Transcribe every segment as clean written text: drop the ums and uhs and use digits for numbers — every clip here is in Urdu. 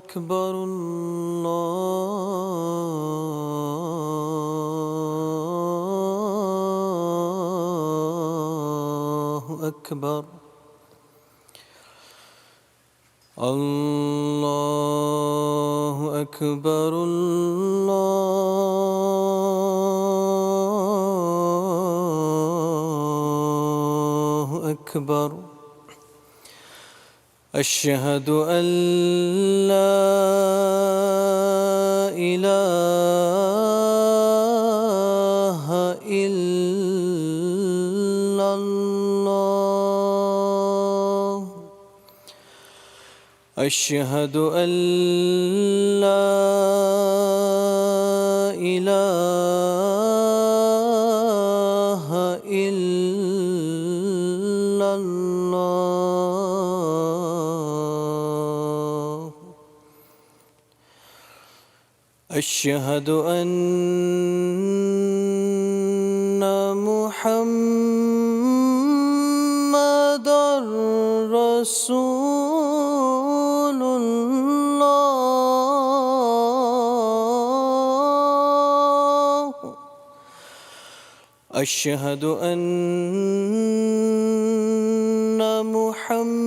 أكبر الله أكبر الله أكبر الله أكبر أشهد أن لا إله إلا الله أشهد أن لا إله إلا الله أشهد أن محمدًا رسول الله أشهد أن محمدًا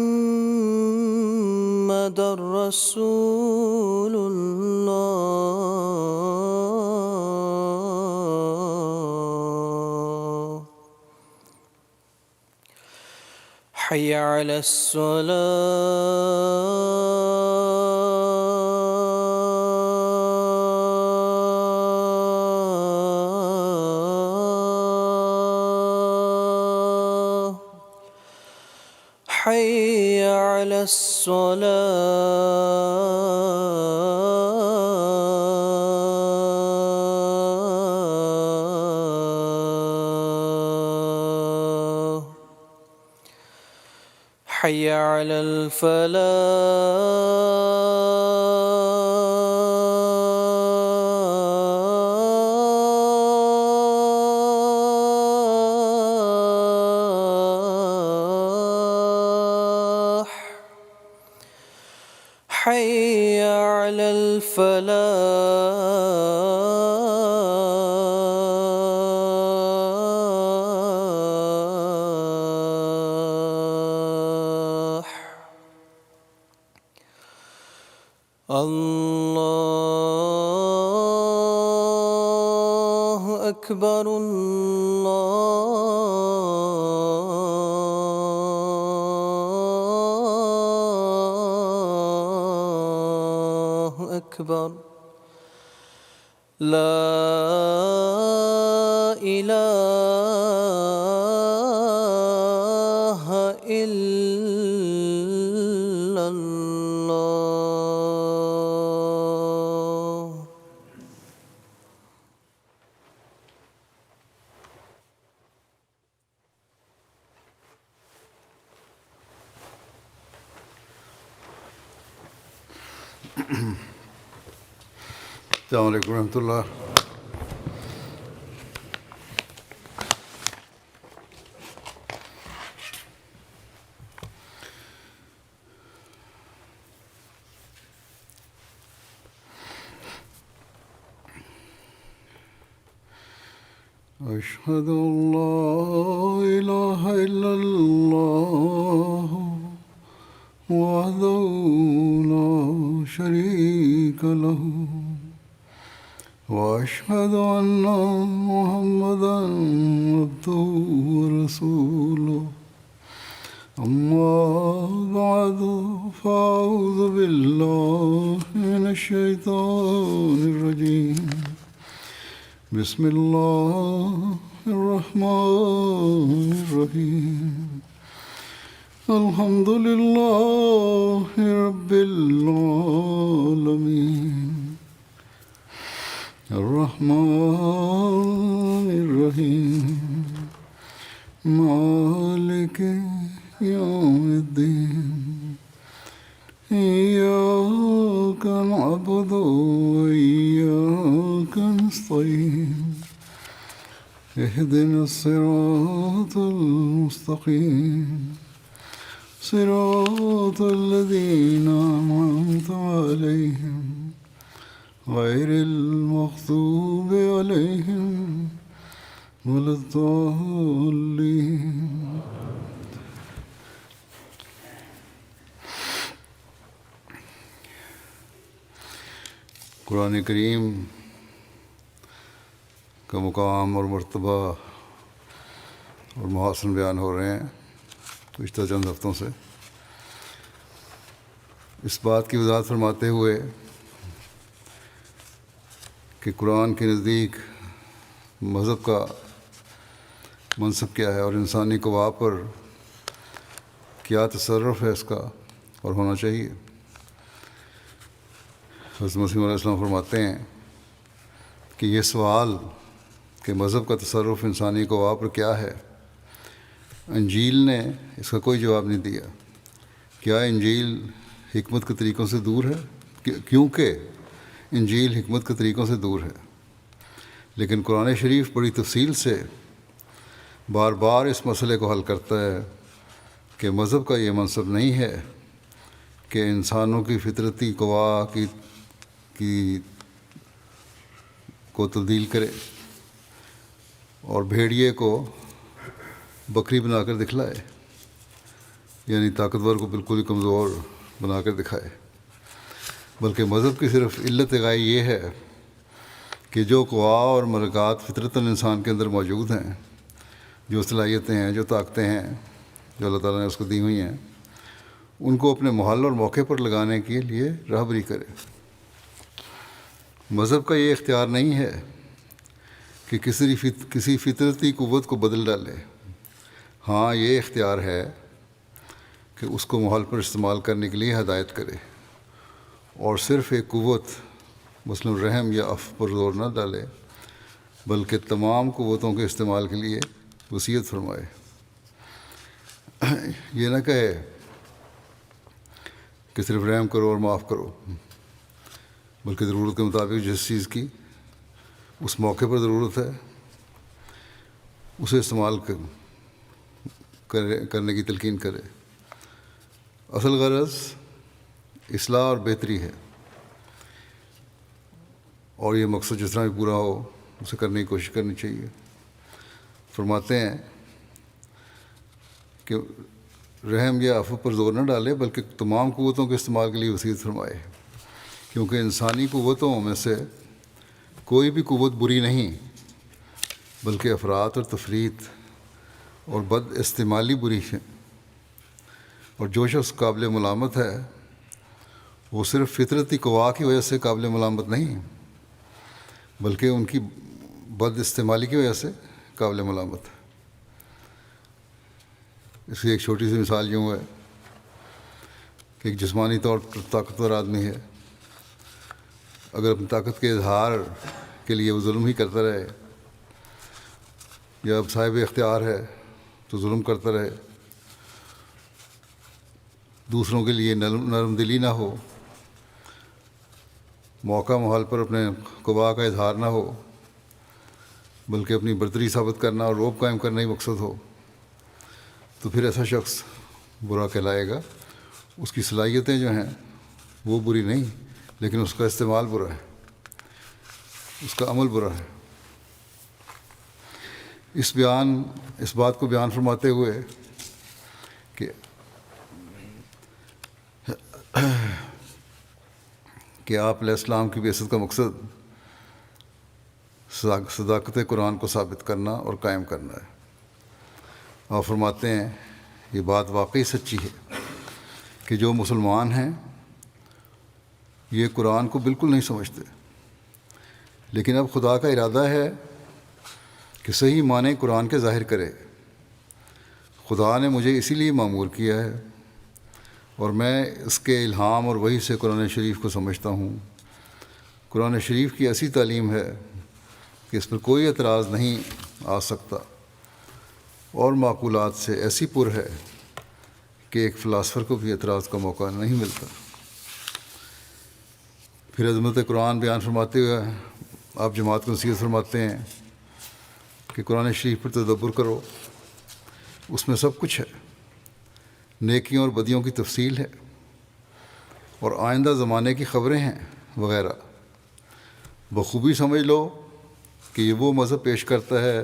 رسول الله حي على الصلاة حي على الصلاة حي على الفلاح حي على الفلاح الله أكبر الله أكبر لا إله إلا الله السلام علیکم ورحمۃ اللہ. أشهد أن لا إله إلا الله وحده لا شريك له وأشهد أن محمدًا عبده ورسوله أما بعد فأعوذ بالله من الشيطان الرجيم بسم الله الرحمن الرحيم الحمد لله رب العالمين الرحمن الرحيم مالك يوم الدين إياك نعبد وإياك نستعين اهدنا الصراط المستقيم صراط الذين أنعمت عليهم غير المغضوب عليهم ولا الضالين. قرآن کریم کا مقام اور مرتبہ اور محاسن بیان ہو رہے ہیں گزشتہ چند ہفتوں سے. اس بات کی وضاحت فرماتے ہوئے کہ قرآن کے نزدیک مذہب کا منصب کیا ہے اور انسانی قوا پر کیا تصرف ہے اس کا اور ہونا چاہیے. حضرت مسیح علیہ السلام فرماتے ہیں کہ یہ سوال کہ مذہب کا تصرف انسانی قوا پر کیا ہے، انجیل نے اس کا کوئی جواب نہیں دیا. کیا انجیل حکمت کے طریقوں سے دور ہے؟ کیونکہ انجیل حکمت کے طریقوں سے دور ہے، لیکن قرآن شریف بڑی تفصیل سے بار بار اس مسئلے کو حل کرتا ہے کہ مذہب کا یہ منصب نہیں ہے کہ انسانوں کی فطرتی قوا کو تبدیل کرے اور بھیڑیے کو بکری بنا کر دکھلائے، یعنی طاقتور کو بالکل ہی کمزور بنا کر دکھائے. بلکہ مذہب کی صرف علت غائی یہ ہے کہ جو قوا اور ملکات فطرتاً انسان کے اندر موجود ہیں، جو صلاحیتیں ہیں، جو طاقتیں ہیں جو اللہ تعالیٰ نے اس کو دی ہوئی ہیں، ان کو اپنے محل اور موقع پر لگانے کے لیے راہبری کرے. مذہب کا یہ اختیار نہیں ہے کہ کسی فطرتی قوت کو بدل ڈالے. ہاں، یہ اختیار ہے کہ اس کو محل پر استعمال کرنے کے لیے ہدایت کرے اور صرف ایک قوت مثلاً رحم یا عفو پر زور نہ ڈالے، بلکہ تمام قوتوں کے استعمال کے لیے وصیت فرمائے. یہ نہ کہے کہ صرف رحم کرو اور معاف کرو، بلکہ ضرورت کے مطابق جس چیز کی اس موقع پر ضرورت ہے اسے استعمال کرنے کی تلقین کرے. اصل غرض اصلاح اور بہتری ہے، اور یہ مقصد جس طرح بھی پورا ہو اسے کرنے کی کوشش کرنی چاہیے. فرماتے ہیں کہ رحم یا عفو پر زور نہ ڈالے، بلکہ تمام قوتوں کے استعمال کے لیے وصیت فرمائے، کیونکہ انسانی قوتوں میں سے کوئی بھی قوت بری نہیں، بلکہ افراط اور تفریط اور بد استعمالی بری ہے. اور جو شخص قابل ملامت ہے وہ صرف فطرتی قوا کی وجہ سے قابل ملامت نہیں، بلکہ ان کی بد استعمالی کی وجہ سے قابل ملامت ہے. اس کی ایک چھوٹی سی مثال یوں ہے کہ ایک جسمانی طور پر طاقتور آدمی ہے، اگر اپنی طاقت کے اظہار کے لیے وہ ظلم ہی کرتا رہے، یا اب صاحب اختیار ہے تو ظلم کرتا رہے، دوسروں کے لیے نرم دلی نہ ہو، موقع محال پر اپنے قوا کا اظہار نہ ہو، بلکہ اپنی برتری ثابت کرنا اور روب قائم کرنا ہی مقصد ہو، تو پھر ایسا شخص برا کہلائے گا. اس کی صلاحیتیں جو ہیں وہ بری نہیں، لیکن اس کا استعمال برا ہے، اس کا عمل برا ہے. اس بات کو بیان فرماتے ہوئے کہ آپ علیہ السلام کی بعثت کا مقصد صداقت قرآن کو ثابت کرنا اور قائم کرنا ہے. آپ فرماتے ہیں یہ بات واقعی سچی ہے کہ جو مسلمان ہیں یہ قرآن کو بالکل نہیں سمجھتے، لیکن اب خدا کا ارادہ ہے کہ صحیح معنی قرآن کے ظاہر کرے. خدا نے مجھے اسی لیے مأمور کیا ہے اور میں اس کے الہام اور وحی سے قرآن شریف کو سمجھتا ہوں. قرآن شریف کی ایسی تعلیم ہے کہ اس پر کوئی اعتراض نہیں آ سکتا، اور معقولات سے ایسی پر ہے کہ ایک فلاسفر کو بھی اعتراض کا موقع نہیں ملتا. پھر عظمت قرآن بیان فرماتے ہوئے آپ جماعت کو نصیحت فرماتے ہیں کہ قرآن شریف پر تدبر کرو، اس میں سب کچھ ہے، نیکیوں اور بدیوں کی تفصیل ہے اور آئندہ زمانے کی خبریں ہیں وغیرہ۔ بخوبی سمجھ لو کہ یہ وہ مذہب پیش کرتا ہے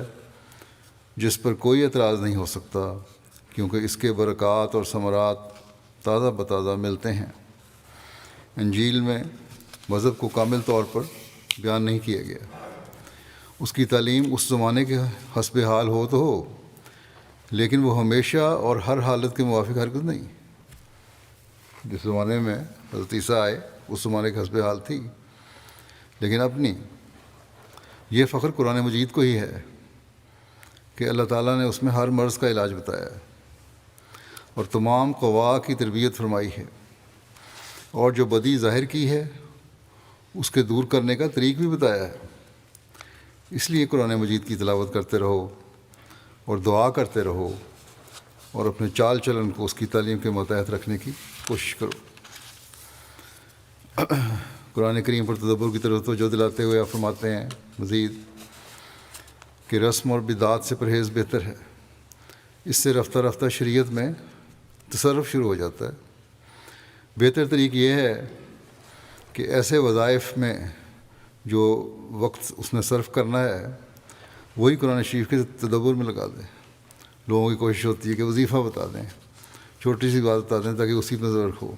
جس پر کوئی اعتراض نہیں ہو سکتا، کیونکہ اس کے برکات اور ثمرات تازہ بتازہ ملتے ہیں۔ انجیل میں مذہب کو کامل طور پر بیان نہیں کیا گیا، اس کی تعلیم اس زمانے کے حسب حال ہو تو ہو، لیکن وہ ہمیشہ اور ہر حالت کے موافق ہرگز نہیں۔ جس زمانے میں حضرت عیسیٰ آئے اس زمانے کے حسب حال تھی، لیکن اپنی یہ فخر قرآن مجید کو ہی ہے کہ اللہ تعالیٰ نے اس میں ہر مرض کا علاج بتایا ہے اور تمام قوا کی تربیت فرمائی ہے، اور جو بدی ظاہر کی ہے اس کے دور کرنے کا طریق بھی بتایا ہے۔ اس لیے قرآن مجید کی تلاوت کرتے رہو اور دعا کرتے رہو اور اپنے چال چلن کو اس کی تعلیم کے ماتحت رکھنے کی کوشش کرو۔ قرآن کریم پر تدبر کی طرف توجہ دلاتے ہوئے آپ فرماتے ہیں مزید کہ رسم اور بدعات سے پرہیز بہتر ہے، اس سے رفتہ رفتہ شریعت میں تصرف شروع ہو جاتا ہے۔ بہتر طریق یہ ہے کہ ایسے وظائف میں جو وقت اس نے صرف کرنا ہے وہی قرآن شریف کے تدبر میں لگا دیں۔ لوگوں کی کوشش ہوتی ہے کہ وظیفہ بتا دیں، چھوٹی سی بات بتا دیں تاکہ اسی پہ نظر رکھو،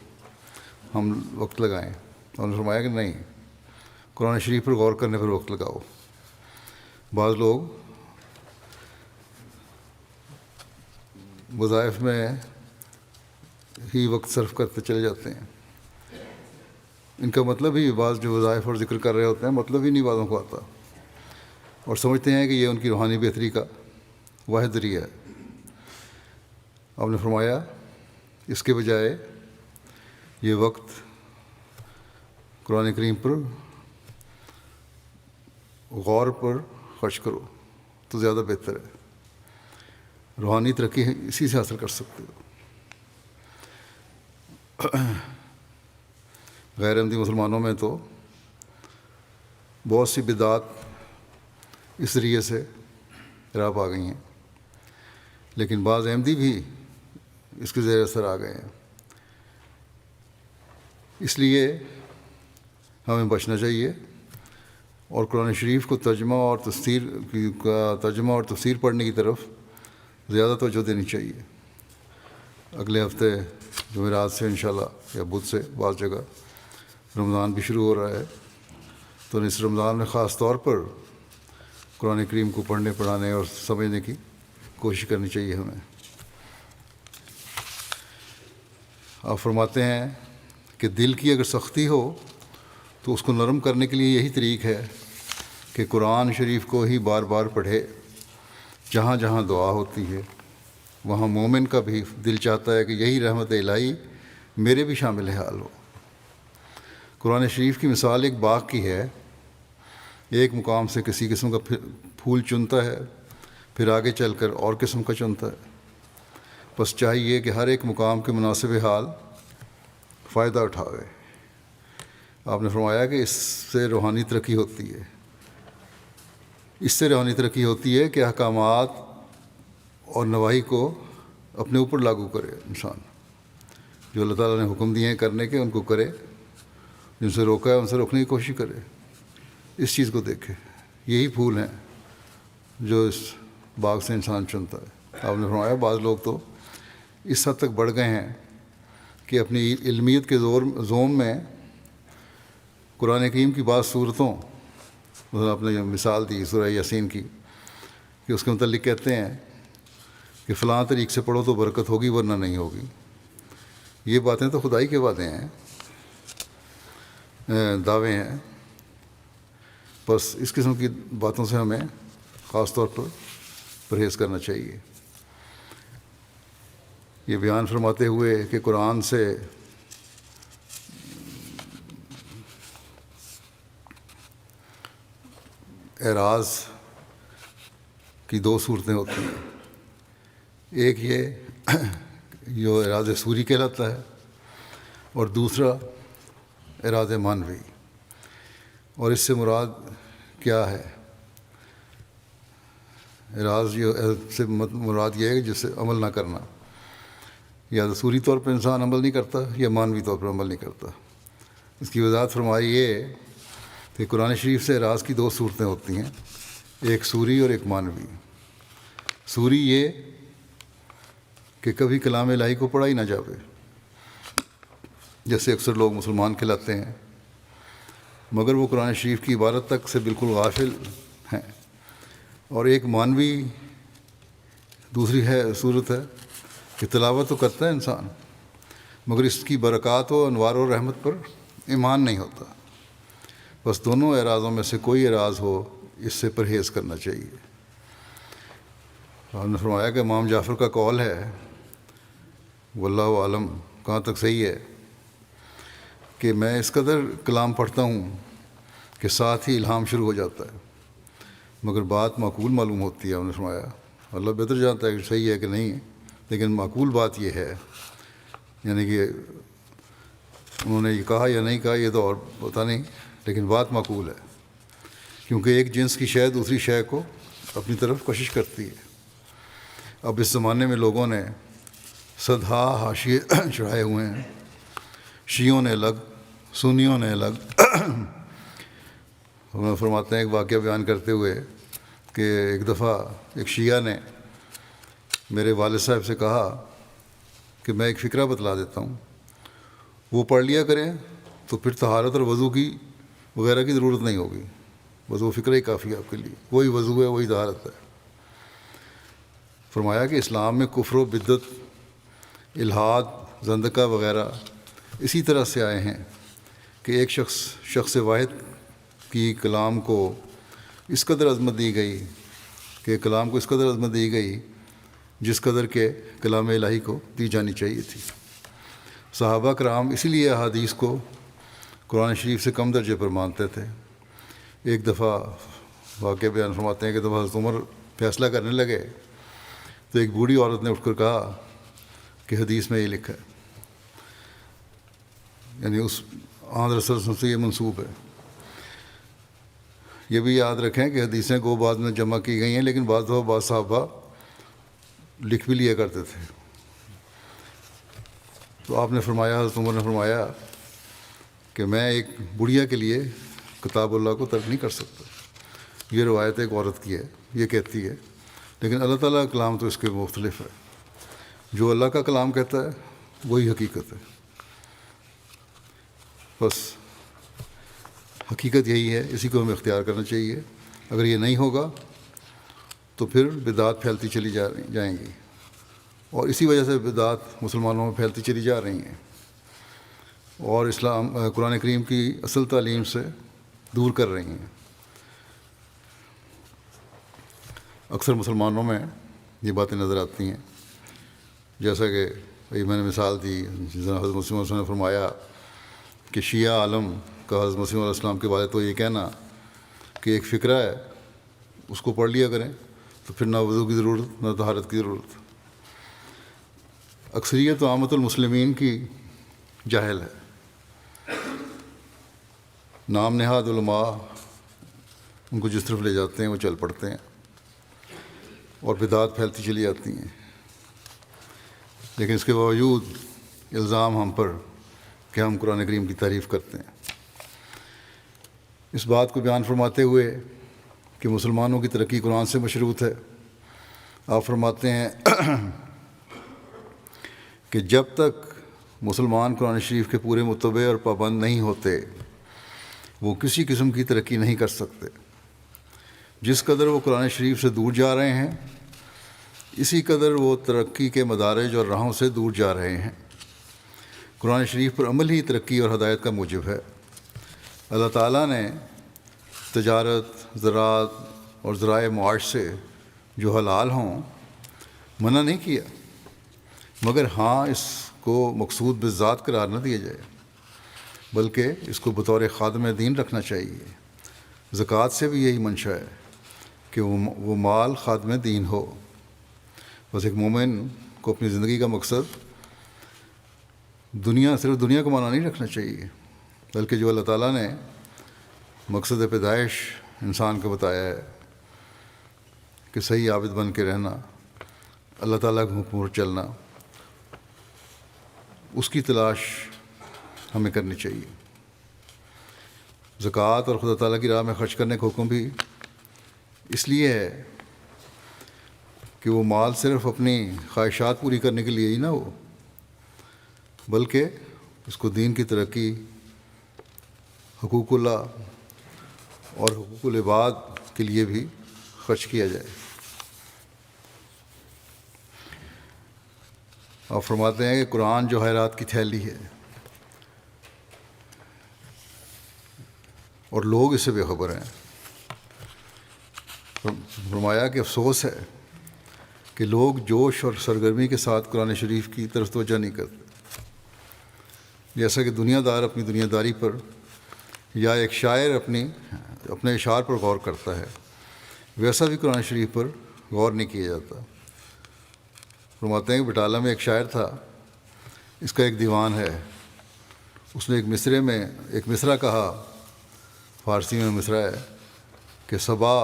ہم وقت لگائیں۔ اور نے فرمایا کہ نہیں، قرآن شریف پر غور کرنے پر وقت لگاؤ۔ بعض لوگ وظائف میں ہی وقت صرف کرتے چلے جاتے ہیں، ان کا مطلب ہی بعض جو وظائف اور ذکر کر رہے ہوتے ہیں مطلب ہی نہیں بعضوں کو آتا، اور سمجھتے ہیں کہ یہ ان کی روحانی بہتری کا واحد ذریعہ ہے۔ آپ نے فرمایا اس کے بجائے یہ وقت قرآن کریم پر غور پر خرچ کرو تو زیادہ بہتر ہے۔ روحانی ترقی اسی سے حاصل کر سکتے ہو۔ غیر احمدی مسلمانوں میں تو بہت سی بدعات اس ذریعے سے راہ پا گئی ہیں، لیکن بعض احمدی بھی اس کے زیر اثر آ گئے ہیں۔ اس لیے ہمیں بچنا چاہیے اور قرآن شریف کو ترجمہ اور تفسیر پڑھنے کی طرف زیادہ توجہ دینی چاہیے۔ اگلے ہفتے جمعرات سے انشاءاللہ یا بدھ سے بعض جگہ رمضان بھی شروع ہو رہا ہے، تو اس رمضان میں خاص طور پر قرآن کریم کو پڑھنے پڑھانے اور سمجھنے کی کوشش کرنی چاہیے ہمیں۔ آپ فرماتے ہیں کہ دل کی اگر سختی ہو تو اس کو نرم کرنے کے لیے یہی طریق ہے کہ قرآن شریف کو ہی بار بار پڑھے۔ جہاں جہاں دعا ہوتی ہے وہاں مومن کا بھی دل چاہتا ہے کہ یہی رحمت الہی میرے بھی شامل حال ہو۔ قرآن شریف کی مثال ایک باغ کی ہے، ایک مقام سے کسی قسم کا پھول چنتا ہے، پھر آگے چل کر اور قسم کا چنتا ہے۔ بس چاہیے کہ ہر ایک مقام کے مناسب حال فائدہ اٹھاوے۔ آپ نے فرمایا کہ اس سے روحانی ترقی ہوتی ہے، اس سے روحانی ترقی ہوتی ہے کہ احکامات اور نواہی کو اپنے اوپر لاگو کرے انسان۔ جو اللہ تعالیٰ نے حکم دیے ہیں کرنے کے ان کو کرے، جن سے روکا ہے ان سے روکنے کی کوشش کرے، اس چیز کو دیکھے۔ یہی پھول ہیں جو اس باغ سے انسان چنتا ہے۔ آپ نے فرمایا بعض لوگ تو اس حد تک بڑھ گئے ہیں کہ اپنی علمیت کے زوم میں قرآن کریم کی بعض صورتوں، مثلا آپ نے جو مثال دی سورہ یاسین کی، کہ اس کے متعلق کہتے ہیں کہ فلاں طریق سے پڑھو تو برکت ہوگی ورنہ نہیں ہوگی۔ یہ باتیں تو خدائی کے وعدے ہیں، دعوے ہیں، بس اس قسم کی باتوں سے ہمیں خاص طور پر پرہیز کرنا چاہیے۔ یہ بیان فرماتے ہوئے کہ قرآن سے اعراض کی دو صورتیں ہوتی ہیں، ایک یہ جو اعراض سوری کہلاتا ہے اور دوسرا اعراض معنوی۔ اور اس سے مراد کیا ہے؟ اعراض سے مراد یہ ہے کہ جس سے عمل نہ کرنا، یا تصوری طور پر انسان عمل نہیں کرتا یا معنوی طور پر عمل نہیں کرتا۔ اس کی وضاحت فرمائی یہ کہ قرآن شریف سے اعراض کی دو صورتیں ہوتی ہیں، ایک سوری اور ایک معنوی۔ سوری یہ کہ کبھی کلام الہی کو پڑھا ہی نہ جاوے، جیسے اکثر لوگ مسلمان کہلاتے ہیں مگر وہ قرآن شریف کی عبارت تک سے بالکل غافل ہیں۔ اور ایک معنوی دوسری صورت ہے کہ تلاوت تو کرتا ہے انسان مگر اس کی برکات و انوار و رحمت پر ایمان نہیں ہوتا۔ بس دونوں اعراضوں میں سے کوئی اعراض ہو اس سے پرہیز کرنا چاہیے۔ آپ نے فرمایا کہ امام جعفر کا قول ہے، واللہ عالم کہاں تک صحیح ہے، کہ میں اس قدر کلام پڑھتا ہوں کہ ساتھ ہی الہام شروع ہو جاتا ہے مگر بات معقول معلوم ہوتی ہے۔ انہوں نے فرمایا اللہ بہتر جانتا ہے کہ صحیح ہے کہ نہیں، لیکن معقول بات یہ ہے، یعنی کہ انہوں نے یہ کہا یا نہیں کہا یہ تو اور پتہ نہیں، لیکن بات معقول ہے، کیونکہ ایک جنس کی شے دوسری شے کو اپنی طرف کشش کرتی ہے۔ اب اس زمانے میں لوگوں نے صدہا حاشیے چڑھائے ہوئے ہیں، شیعوں نے الگ، سنیوں نے الگ۔ ہمیں فرماتے ہیں ایک واقعہ بیان کرتے ہوئے کہ ایک دفعہ ایک شیعہ نے میرے والد صاحب سے کہا کہ میں ایک فقرہ بتلا دیتا ہوں، وہ پڑھ لیا کریں تو پھر طہارت اور وضو کی وغیرہ کی ضرورت نہیں ہوگی، بس وہ فقرہ ہی کافی ہے آپ کے لیے، وہی وضو ہے وہی طہارت ہے۔ فرمایا کہ اسلام میں کفر و بدعت، الحاد، زندقہ وغیرہ اسی طرح سے آئے ہیں کہ ایک شخص واحد کی کلام کو اس قدر عظمت دی گئی جس قدر کے کلام الہی کو دی جانی چاہیے تھی۔ صحابہ کرام اسی لیے احادیث کو قرآن شریف سے کم درجے پر مانتے تھے۔ ایک دفعہ واقعہ بیان فرماتے ہیں کہ دفعہ حضرت عمر فیصلہ کرنے لگے تو ایک بوڑھی عورت نے اٹھ کر کہا کہ حدیث میں یہ لکھا ہے، یعنی اس آن رسول سے یہ منسوب ہے۔ یہ بھی یاد رکھیں کہ حدیثیں گو بعد میں جمع کی گئی ہیں، لیکن بعض دفعہ بعض صحابہ لکھ بھی لیا کرتے تھے۔ تو آپ نے فرمایا، حضرت عمر نے فرمایا کہ میں ایک بڑھیا کے لیے کتاب اللہ کو ترک نہیں کر سکتا۔ یہ روایت ایک عورت کی ہے، یہ کہتی ہے، لیکن اللہ تعالیٰ کا کلام تو اس کے مختلف ہے، جو اللہ کا کلام کہتا ہے وہی حقیقت ہے۔ بس حقیقت یہی ہے، اسی کو ہمیں اختیار کرنا چاہیے۔ اگر یہ نہیں ہوگا تو پھر بدعات پھیلتی چلی جائیں گی، اور اسی وجہ سے بدعات مسلمانوں میں پھیلتی چلی جا رہی ہیں اور قرآن کریم کی اصل تعلیم سے دور کر رہی ہیں۔ اکثر مسلمانوں میں یہ باتیں نظر آتی ہیں، جیسا کہ میں نے مثال دی، حضرت مسیم علیہ السلام نے فرمایا کہ شیعہ عالم کا حضرت مسیم علیہ السلام کے بارے تو یہ کہنا کہ ایک فقرہ ہے اس کو پڑھ لیا کریں تو پھر نہ وضو کی ضرورت نہ طہارت کی ضرورت۔ اکثریت و عامت المسلمین کی جاہل ہے، نام نہاد علماء ان کو جس طرف لے جاتے ہیں وہ چل پڑتے ہیں اور بدعات پھیلتی چلی جاتی ہیں، لیکن اس کے باوجود الزام ہم پر کہ ہم قرآن کریم کی تعریف کرتے ہیں۔ اس بات کو بیان فرماتے ہوئے کہ مسلمانوں کی ترقی قرآن سے مشروط ہے، آپ فرماتے ہیں کہ جب تک مسلمان قرآن شریف کے پورے متبع اور پابند نہیں ہوتے وہ کسی قسم کی ترقی نہیں کر سکتے۔ جس قدر وہ قرآن شریف سے دور جا رہے ہیں اسی قدر وہ ترقی کے مدارج اور راہوں سے دور جا رہے ہیں۔ قرآن شریف پر عمل ہی ترقی اور ہدایت کا موجب ہے۔ اللہ تعالیٰ نے تجارت، زراعت اور ذرائع معاش سے جو حلال ہوں منع نہیں کیا، مگر ہاں اس کو مقصود بالذات قرار نہ دیا جائے بلکہ اس کو بطور خادم دین رکھنا چاہیے۔ زکوٰۃ سے بھی یہی منشا ہے کہ وہ مال خادم دین ہو۔ بس ایک مومن کو اپنی زندگی کا مقصد صرف دنیا کمانا نہیں رکھنا چاہیے، بلکہ جو اللہ تعالیٰ نے مقصد پیدائش انسان کو بتایا ہے کہ صحیح عابد بن کے رہنا، اللہ تعالیٰ کے حکم پر چلنا، اس کی تلاش ہمیں کرنی چاہیے۔ زکوٰۃ اور خدا تعالیٰ کی راہ میں خرچ کرنے کا حکم بھی اس لیے ہے کہ وہ مال صرف اپنی خواہشات پوری کرنے کے لیے ہی نہ ہو، بلکہ اس کو دین کی ترقی، حقوق اللہ اور حقوق العباد کے لیے بھی خرچ کیا جائے۔ آپ فرماتے ہیں کہ قرآن جو خیرات کی تھیلی ہے اور لوگ اس سے بے خبر ہیں۔ فرمایا کہ افسوس ہے کہ لوگ جوش اور سرگرمی کے ساتھ قرآن شریف کی طرف توجہ نہیں کرتے۔ جیسا کہ دنیا دار اپنی دنیا داری پر یا ایک شاعر اپنے اشعار پر غور کرتا ہے، ویسا بھی قرآن شریف پر غور نہیں کیا جاتا۔ فرماتے ہیں کہ بٹالہ میں ایک شاعر تھا، اس کا ایک دیوان ہے۔ اس نے ایک مصرع کہا، فارسی میں مصرع ہے کہ صبا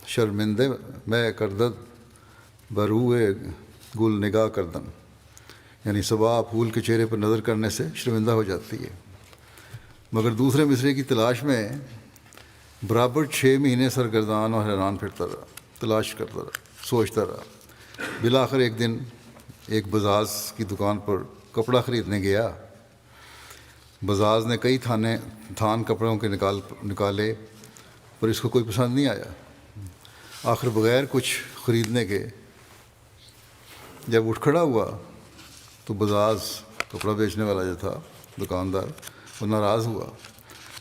شرمندے میں کردد بروئے گل نگاہ کردم، یعنی صبا پھول کے چہرے پر نظر کرنے سے شرمندہ ہو جاتی ہے، مگر دوسرے مصرعے کی تلاش میں برابر 6 مہینے سرگردان اور حیران پھرتا رہا، تلاش کرتا رہا، سوچتا رہا۔ بالآخر ایک دن ایک بزاز کی دکان پر کپڑا خریدنے گیا۔ بزاز نے کئی تھان کپڑوں کے نکالے، پر اس کو کوئی پسند نہیں آیا۔ آخر بغیر کچھ خریدنے کے جب اٹھ کھڑا ہوا تو بزاز، کپڑا بیچنے والا جو تھا، دکاندار، وہ ناراض ہوا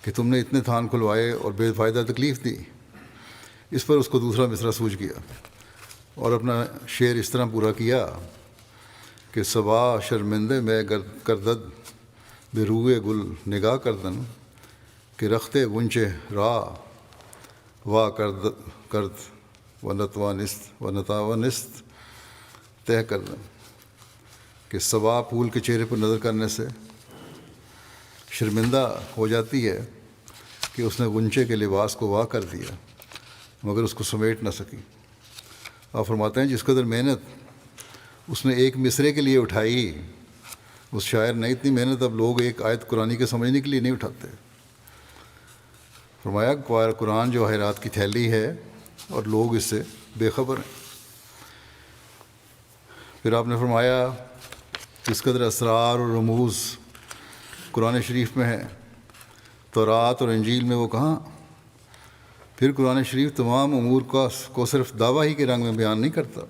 کہ تم نے اتنے تھان کھلوائے اور بے فائدہ تکلیف دی۔ اس پر اس کو دوسرا مصرع سوجھ گیا اور اپنا شعر اس طرح پورا کیا کہ صبا شرمندے میں کردد بے روئے گل نگاہ کردن، کہ رختے گنچے راہ وا کرد و نتوانست طے کردن، کہ صبا پھول کے چہرے پر نظر کرنے سے شرمندہ ہو جاتی ہے کہ اس نے غنچے کے لباس کو واہ کر دیا مگر اس کو سمیٹ نہ سکی۔ آپ فرماتے ہیں جس قدر محنت اس نے ایک مصرعے کے لیے اٹھائی، اس شاعر نے اتنی محنت اب لوگ ایک آیت قرآنی کے سمجھنے کے لیے نہیں اٹھاتے۔ فرمایا قرآن جو خیرات کی تھیلی ہے اور لوگ اس سے بے خبر ہیں۔ پھر آپ نے فرمایا اس قدر اسرار اور رموز قرآن شریف میں ہے، تورات اور انجیل میں وہ کہاں؟ پھر قرآن شریف تمام امور کو صرف دعویٰ ہی کے رنگ میں بیان نہیں کرتا،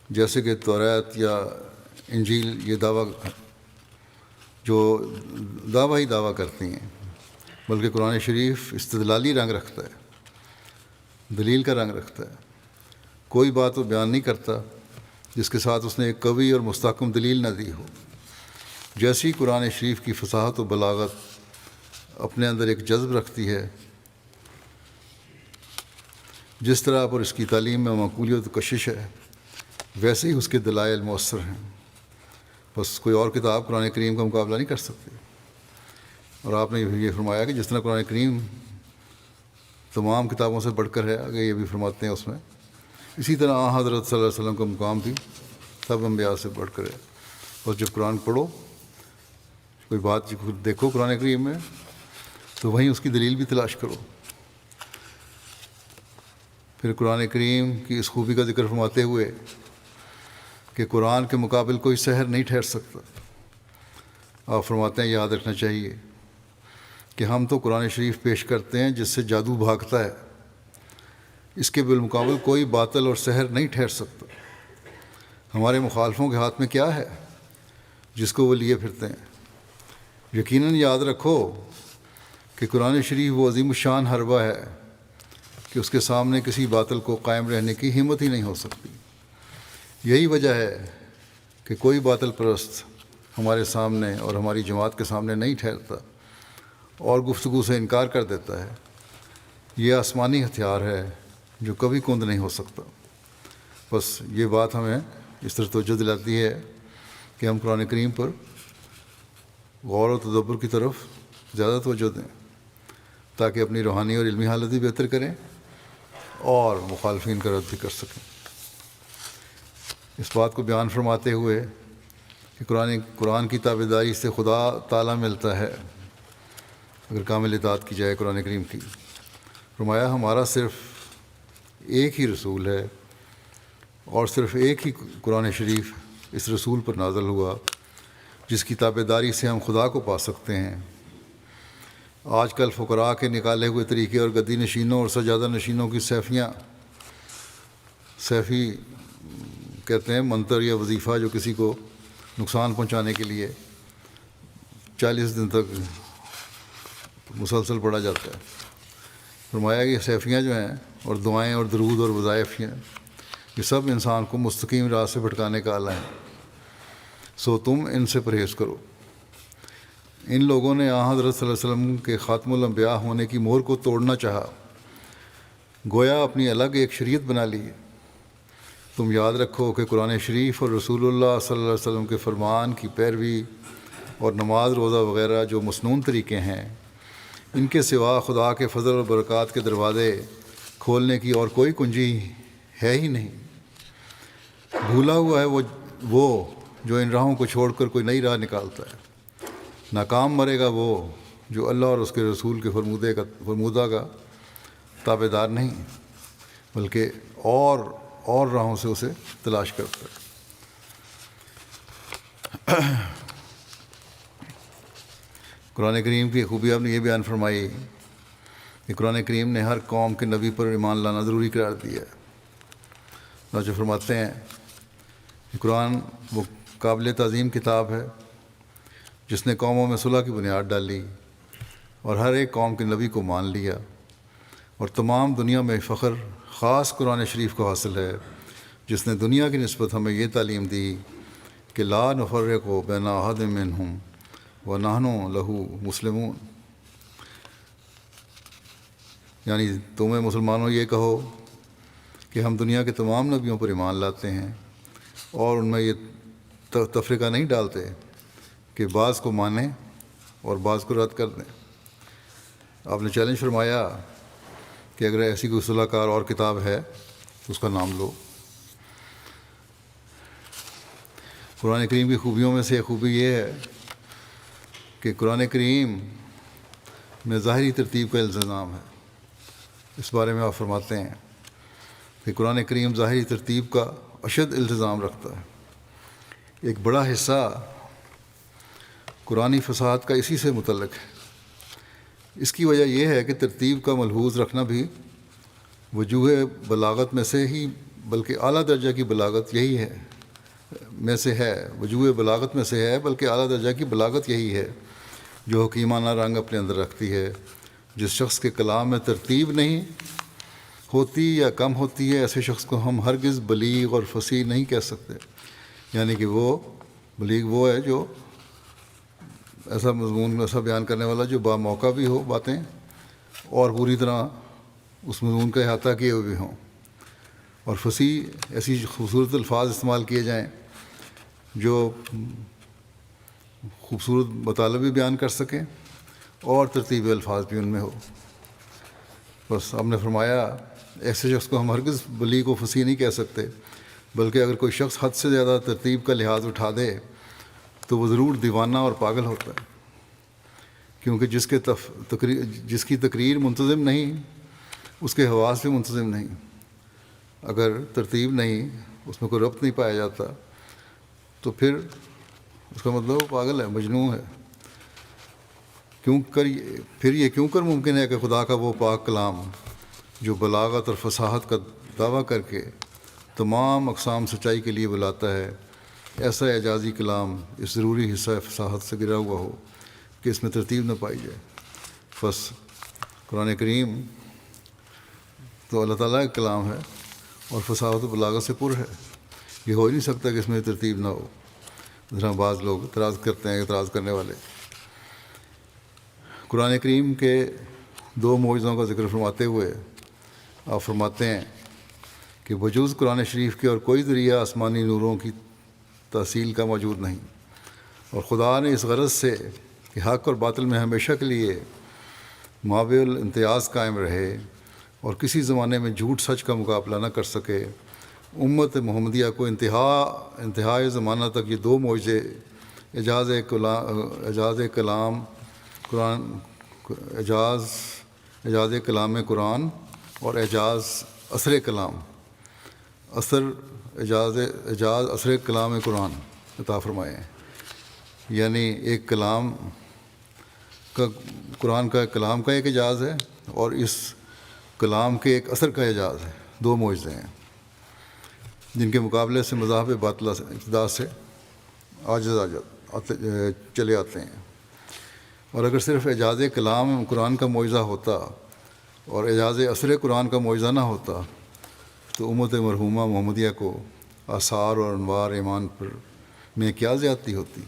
جیسے کہ تورات یا انجیل یہ دعویٰ ہی دعویٰ کرتی ہیں، بلکہ قرآن شریف استدلالی رنگ رکھتا ہے، دلیل کا رنگ رکھتا ہے۔ کوئی بات وہ بیان نہیں کرتا جس کے ساتھ اس نے ایک قوی اور مستحکم دلیل نہ دی ہو۔ جیسی قرآن شریف کی فصاحت و بلاغت اپنے اندر ایک جذب رکھتی ہے، جس طرح پر اس کی تعلیم میں معقولیت و کشش ہے، ویسے ہی اس کے دلائل مؤثر ہیں۔ بس کوئی اور کتاب قرآن کریم کا مقابلہ نہیں کر سکتی۔ اور آپ نے یہ فرمایا کہ جس طرح قرآن کریم تمام کتابوں سے بڑھ کر ہے، آگے یہ بھی فرماتے ہیں اس میں، اسی طرح حضرت صلی اللہ علیہ وسلم کا مقام بھی سب انبیاء سے بڑھ کر ہے۔ اور جب قرآن پڑھو، کوئی بات دیکھو قرآن کریم میں، تو وہیں اس کی دلیل بھی تلاش کرو۔ پھر قرآن کریم کی اس خوبی کا ذکر فرماتے ہوئے کہ قرآن کے مقابل کوئی سحر نہیں ٹھہر سکتا، آپ فرماتے ہیں یاد رکھنا چاہیے کہ ہم تو قرآن شریف پیش کرتے ہیں جس سے جادو بھاگتا ہے، اس کے بالمقابل کوئی باطل اور سحر نہیں ٹھہر سکتا۔ ہمارے مخالفوں کے ہاتھ میں کیا ہے جس کو وہ لیے پھرتے ہیں؟ یقیناً یاد رکھو کہ قرآن شریف وہ عظیم الشان حربہ ہے کہ اس کے سامنے کسی باطل کو قائم رہنے کی ہمت ہی نہیں ہو سکتی۔ یہی وجہ ہے کہ کوئی باطل پرست ہمارے سامنے اور ہماری جماعت کے سامنے نہیں ٹھہرتا اور گفتگو سے انکار کر دیتا ہے۔ یہ آسمانی ہتھیار ہے جو کبھی کند نہیں ہو سکتا۔ بس یہ بات ہمیں اس طرح توجہ دلاتی ہے کہ ہم قرآن کریم پر غور و تدبر کی طرف زیادہ توجہ دیں تاکہ اپنی روحانی اور علمی حالت بھی بہتر کریں اور مخالفین کا رد بھی کر سکیں۔ اس بات کو بیان فرماتے ہوئے کہ قرآن کی تابعداری سے خدا تعالیٰ ملتا ہے اگر کامل اطاعت کی جائے قرآن کریم کی۔ فرمایا ہمارا صرف ایک ہی رسول ہے اور صرف ایک ہی قرآن شریف اس رسول پر نازل ہوا جس کی تابعداری سے ہم خدا کو پا سکتے ہیں۔ آج کل فقراء کے نکالے ہوئے طریقے اور گدی نشینوں اور سجادہ نشینوں کی سیفی کہتے ہیں منتر یا وظیفہ جو کسی کو نقصان پہنچانے کے لیے 40 دن تک مسلسل پڑھا جاتا ہے۔ فرمایا کہ یہ سیفیاں جو ہیں اور دعائیں اور درود اور وظائف ہیں یہ سب انسان کو مستقیم راہ سے بھٹکانے کا آلہ ہیں، سو تم ان سے پرہیز کرو۔ ان لوگوں نے حضرت صلی اللہ علیہ وسلم کے خاتم الانبیاء ہونے کی مہر کو توڑنا چاہا، گویا اپنی الگ ایک شریعت بنا لی۔ تم یاد رکھو کہ قرآن شریف اور رسول اللہ صلی اللہ علیہ وسلم کے فرمان کی پیروی اور نماز روزہ وغیرہ جو مسنون طریقے ہیں، ان کے سوا خدا کے فضل اور برکات کے دروازے کھولنے کی اور کوئی کنجی ہے ہی نہیں۔ بھولا ہوا ہے وہ جو ان راہوں کو چھوڑ کر کوئی نئی راہ نکالتا ہے۔ ناکام مرے گا وہ جو اللہ اور اس کے رسول کے فرمودہ کا تابع دار نہیں بلکہ اور راہوں سے اسے تلاش کرتا ہے۔ قرآن کریم کی خوبی آپ نے یہ بیان فرمائی کہ قرآن کریم نے ہر قوم کے نبی پر ایمان لانا ضروری قرار دیا ہے۔ جو فرماتے ہیں کہ قرآن وہ قابل تعظیم کتاب ہے جس نے قوموں میں صلح کی بنیاد ڈالی اور ہر ایک قوم کے نبی کو مان لیا، اور تمام دنیا میں فخر خاص قرآن شریف کو حاصل ہے جس نے دنیا کی نسبت ہمیں یہ تعلیم دی کہ لا نفرق بین احد منہم ونحن لہ مسلمون، یعنی تمہیں مسلمانوں یہ کہو کہ ہم دنیا کے تمام نبیوں پر ایمان لاتے ہیں اور ان میں یہ تفریقہ نہیں ڈالتے کہ بعض کو مانیں اور بعض کو رد کر دیں۔ آپ نے چیلنج فرمایا کہ اگر ایسی کوئی صلاح کار اور کتاب ہے تو اس کا نام لو۔ قرآن کریم کی خوبیوں میں سے ایک خوبی یہ ہے کہ قرآن کریم میں ظاہری ترتیب کا التزام ہے۔ اس بارے میں آپ فرماتے ہیں کہ قرآن کریم ظاہری ترتیب کا اشد التزام رکھتا ہے۔ ایک بڑا حصہ قرآنی فصاحت کا اسی سے متعلق ہے۔ اس کی وجہ یہ ہے کہ ترتیب کا ملحوظ رکھنا بھی وجوہ بلاغت میں سے ہی بلکہ اعلیٰ درجہ کی بلاغت یہی ہے وجوہ بلاغت میں سے ہے بلکہ اعلیٰ درجہ کی بلاغت یہی ہے جو حکیمانہ رنگ اپنے اندر رکھتی ہے۔ جس شخص کے کلام میں ترتیب نہیں ہوتی یا کم ہوتی ہے ایسے شخص کو ہم ہرگز بلیغ اور فصیح نہیں کہہ سکتے، یعنی کہ وہ بلیغ وہ ہے جو ایسا مضمون ایسا بیان کرنے والا جو با موقع بھی ہو باتیں اور پوری طرح اس مضمون کا احاطہ کیے ہوئے بھی ہوں، اور فصیح ایسی خوبصورت الفاظ استعمال کیے جائیں جو خوبصورت مطالب بھی بیان کر سکیں اور ترتیب الفاظ بھی ان میں ہو۔ بس ہم نے فرمایا ایسے شخص کو ہم ہرگز بلیغ و فصیح نہیں کہہ سکتے، بلکہ اگر کوئی شخص حد سے زیادہ ترتیب کا لحاظ اٹھا دے تو وہ ضرور دیوانہ اور پاگل ہوتا ہے، کیونکہ جس کی تقریر منتظم نہیں اس کے حواس بھی منتظم نہیں۔ اگر ترتیب نہیں اس میں کوئی ربط نہیں پایا جاتا تو پھر اس کا مطلب وہ پاگل ہے، مجنون ہے۔ پھر یہ کیوں کر ممکن ہے کہ خدا کا وہ پاک کلام جو بلاغت اور فصاحت کا دعویٰ کر کے تمام اقسام سچائی کے لیے بلاتا ہے، ایسا اعجازی کلام اس ضروری حصہ فصاحت سے گرا ہوا ہو کہ اس میں ترتیب نہ پائی جائے۔ بس قرآن کریم تو اللہ تعالیٰ کا کلام ہے اور فصاحت و بلاغت سے پر ہے، یہ ہو ہی نہیں سکتا کہ اس میں ترتیب نہ ہو۔ ذرا بعض لوگ اعتراض کرتے ہیں، اعتراض کرنے والے قرآن کریم کے 2 معجزوں کا ذکر فرماتے ہوئے آپ فرماتے ہیں کہ بجوز قرآن شریف کے اور کوئی ذریعہ آسمانی نوروں کی تحصیل کا موجود نہیں، اور خدا نے اس غرض سے کہ حق اور باطل میں ہمیشہ کے لیے مابع الامتیاز قائم رہے اور کسی زمانے میں جھوٹ سچ کا مقابلہ نہ کر سکے، امت محمدیہ کو انتہائی زمانہ تک یہ دو معجزے اعجاز کلام قرآن اعجاز کلام قرآن اور اعجاز اثر کلام اعجاز اثر کلام قرآن عطا فرمائے ہیں. یعنی ایک کلام کا قرآن کا کلام کا ایک اعجاز ہے اور اس کلام کے ایک اثر کا اعجاز ہے. دو معجزے ہیں جن کے مقابلے سے مذاہب باطلہ ابتدا سے عاجز چلے آتے ہیں. اور اگر صرف اعجاز کلام قرآن کا معجزہ ہوتا اور اعجاز اثر قرآن کا معجزہ نہ ہوتا تو امت مرحومہ محمدیہ کو آثار اور انوار ایمان پر میں کیا زیادتی ہوتی،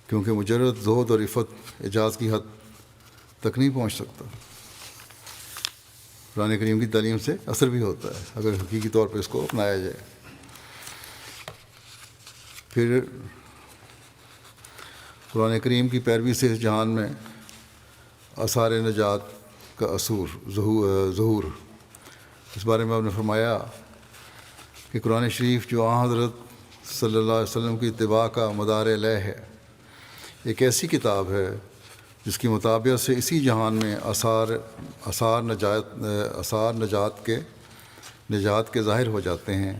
کیونکہ مجرد زہد اور عفت اعجاز کی حد تک نہیں پہنچ سکتا. قرآن کریم کی تعلیم سے اثر بھی ہوتا ہے اگر حقیقی طور پہ اس کو اپنایا جائے. پھر قرآن کریم کی پیروی سے اس جہان میں آثار نجات کا ظہور. اس بارے میں آپ نے فرمایا کہ قرآن شریف جو حضرت صلی اللہ علیہ وسلم کی اتباع کا مدار علیہ ہے، ایک ایسی کتاب ہے جس کی مطابقت سے اسی جہان میں آثار نجات کے ظاہر ہو جاتے ہیں،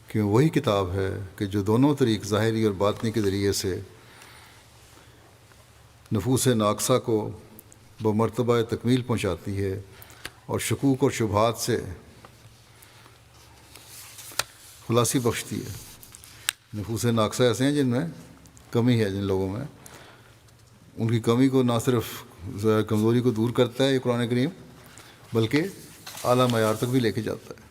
کہ وہی کتاب ہے کہ جو دونوں طریق ظاہری اور باطنی کے ذریعے سے نفوس ناقصہ کو بمرتبہ تکمیل پہنچاتی ہے اور شکوک اور شبہات سے خلاصی بخشتی ہے. نفوس ناقصہ ایسے ہیں جن میں کمی ہے، جن لوگوں میں ان کی کمی کو نہ صرف کمزوری کو دور کرتا ہے یہ قرآن کریم، بلکہ اعلیٰ معیار تک بھی لے کے جاتا ہے.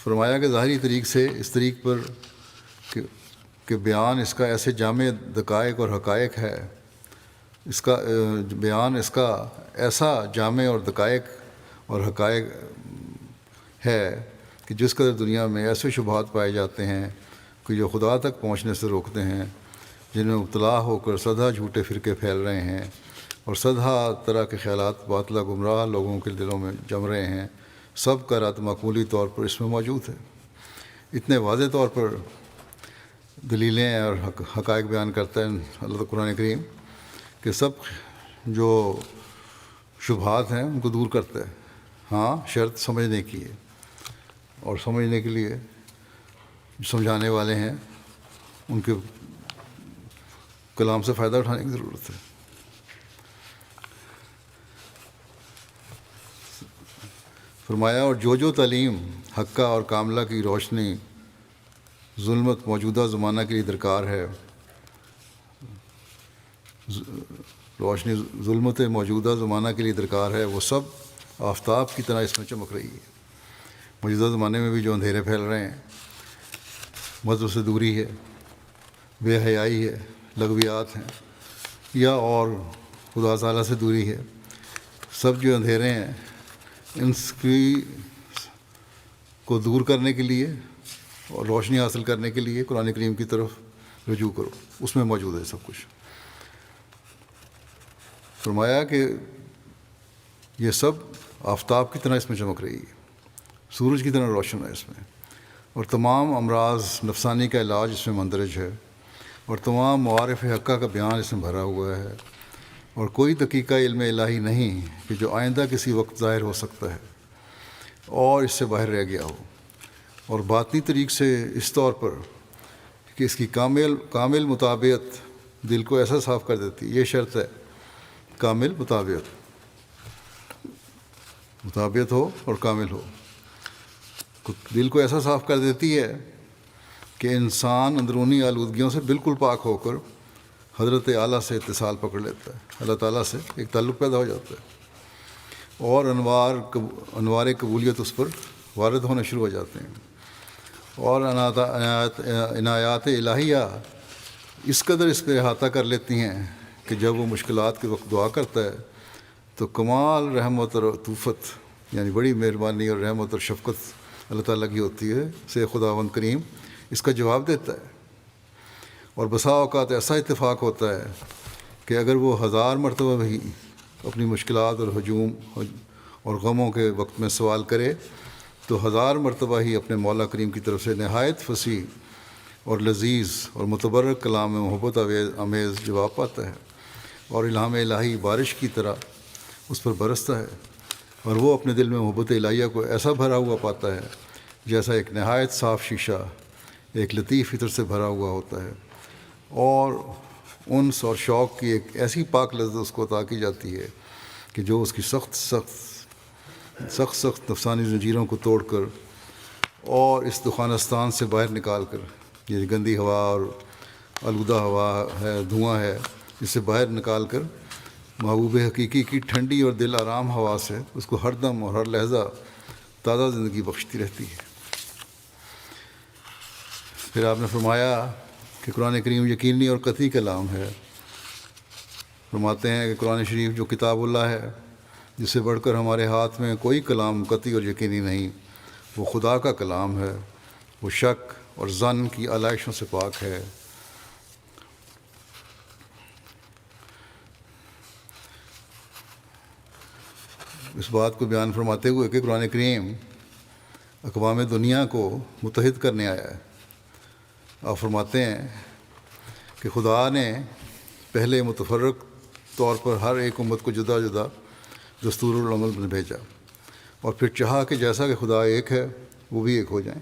فرمایا کہ ظاہری طریق سے اس طریق پر کہ بیان اس کا ایسے جامع دقائق اور حقائق ہے، اس کا بیان اس کا ایسا جامع اور دقائق اور حقائق ہے کہ جس قدر دنیا میں ایسے شبہات پائے جاتے ہیں کہ جو خدا تک پہنچنے سے روکتے ہیں، جن میں مبتلا ہو کر سدھا جھوٹے فرقے پھیل رہے ہیں اور سدھا طرح کے خیالات باطلہ گمراہ لوگوں کے دلوں میں جم رہے ہیں، سب کا رد معقولی طور پر اس میں موجود ہے. اتنے واضح طور پر دلیلیں اور حقائق بیان کرتا ہے اللہ قرآن کریم کہ سب جو شبہات ہیں ان کو دور کرتا ہے. ہاں، شرط سمجھنے کی ہے، اور سمجھنے کے لیے سمجھانے والے ہیں ان کے کلام سے فائدہ اٹھانے کی ضرورت ہے. فرمایا اور جو تعلیم حقہ اور کاملہ کی روشنی ظلمت موجودہ زمانہ کے لیے درکار ہے، روشنی ظلمت موجودہ زمانہ کے لیے درکار ہے، وہ سب آفتاب کی طرح اس میں چمک رہی ہے. موجودہ زمانے میں بھی جو اندھیرے پھیل رہے ہیں، مذہب سے دوری ہے، بے حیائی ہے، لغویات ہیں، یا اور خدا تعالیٰ سے دوری ہے، سب جو اندھیرے ہیں ان کو دور کرنے کے لیے اور روشنی حاصل کرنے کے لیے قرآن کریم کی طرف رجوع کرو، اس میں موجود ہے سب کچھ. فرمایا کہ یہ سب آفتاب کی طرح اس میں چمک رہی ہے، سورج کی طرح روشن ہے اس میں، اور تمام امراض نفسانی کا علاج اس میں مندرج ہے، اور تمام معارف حقہ کا بیان اس میں بھرا ہوا ہے، اور کوئی دقیقہ علم الہی نہیں کہ جو آئندہ کسی وقت ظاہر ہو سکتا ہے اور اس سے باہر رہ گیا ہو. اور باطنی طریق سے اس طور پر کہ اس کی کامل مطابقت دل کو ایسا صاف کر دیتی ہے. یہ شرط ہے، کامل مطابقت ہو اور کامل ہو. دل کو ایسا صاف کر دیتی ہے کہ انسان اندرونی آلودگیوں سے بالکل پاک ہو کر حضرت اعلیٰ سے اتصال پکڑ لیتا ہے، اللہ تعالیٰ سے ایک تعلق پیدا ہو جاتا ہے، اور انوار قبولیت اس پر وارد ہونا شروع ہو جاتے ہیں، اور عنایات الہیہ اس قدر اس پہ احاطہ کر لیتی ہیں کہ جب وہ مشکلات کے وقت دعا کرتا ہے تو کمال رحمت اور عطوفت، یعنی بڑی مہربانی اور رحمت اور شفقت اللہ تعالیٰ کی ہوتی ہے سے خداوند کریم اس کا جواب دیتا ہے. اور بسا اوقات ایسا اتفاق ہوتا ہے کہ اگر وہ 1000 مرتبہ بھی اپنی مشکلات اور اور غموں کے وقت میں سوال کرے تو 1000 مرتبہ ہی اپنے مولا کریم کی طرف سے نہایت فصیح اور لذیذ اور متبرک کلام میں محبت آمیز جواب پاتا ہے، اور الہام الہی بارش کی طرح اس پر برستا ہے، اور وہ اپنے دل میں محبت الہیہ کو ایسا بھرا ہوا پاتا ہے جیسا ایک نہایت صاف شیشہ ایک لطیف عطر سے بھرا ہوا ہوتا ہے، اور انس اور شوق کی ایک ایسی پاک لذت اس کو عطا کی جاتی ہے کہ جو اس کی سخت نفسانی زنجیروں کو توڑ کر اور اس دخانستان سے باہر نکال کر، یہ گندی ہوا اور آلودہ ہوا ہے، دھواں ہے، اس سے باہر نکال کر محبوب حقیقی کی ٹھنڈی اور دل آرام ہوا سے اس کو ہر دم اور ہر لحظہ تازہ زندگی بخشتی رہتی ہے۔ پھر آپ نے فرمایا کہ قرآن کریم یقینی اور قطعی کلام ہے۔ فرماتے ہیں کہ قرآن شریف جو کتاب اللہ ہے، جس سے بڑھ کر ہمارے ہاتھ میں کوئی کلام قطعی اور یقینی نہیں، وہ خدا کا کلام ہے، وہ شک اور ظن کی علائشوں سے پاک ہے۔ اس بات کو بیان فرماتے ہوئے کہ قرآن کریم اقوام دنیا کو متحد کرنے آیا ہے، آپ فرماتے ہیں کہ خدا نے پہلے متفرق طور پر ہر ایک امت کو جدا جدا دستور العمل میں بھیجا، اور پھر چاہا کہ جیسا کہ خدا ایک ہے وہ بھی ایک ہو جائیں،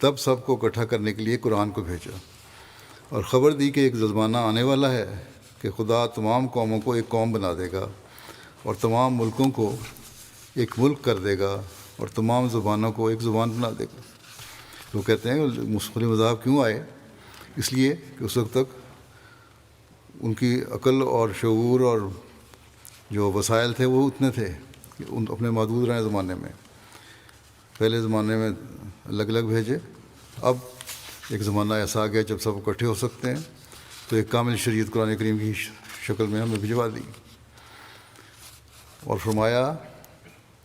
تب سب کو اکٹھا کرنے کے لیے قرآن کو بھیجا، اور خبر دی کہ ایک زمانہ آنے والا ہے کہ خدا تمام قوموں کو ایک قوم بنا دے گا، اور تمام ملکوں کو ایک ملک کر دے گا، اور تمام زبانوں کو ایک زبان بنا دے گا۔ وہ کہتے ہیں کہ مختلف مذاہب کیوں آئے؟ اس لیے کہ اس وقت تک ان کی عقل اور شعور اور جو وسائل تھے وہ اتنے تھے کہ ان اپنے محدود رہے زمانے میں۔ پہلے زمانے میں الگ الگ بھیجے، اب ایک زمانہ ایسا آ گیا جب سب اکٹھے ہو سکتے ہیں، تو ایک کامل شریعت قرآن کریم کی شکل میں ہمیں بھجوا دی، اور فرمایا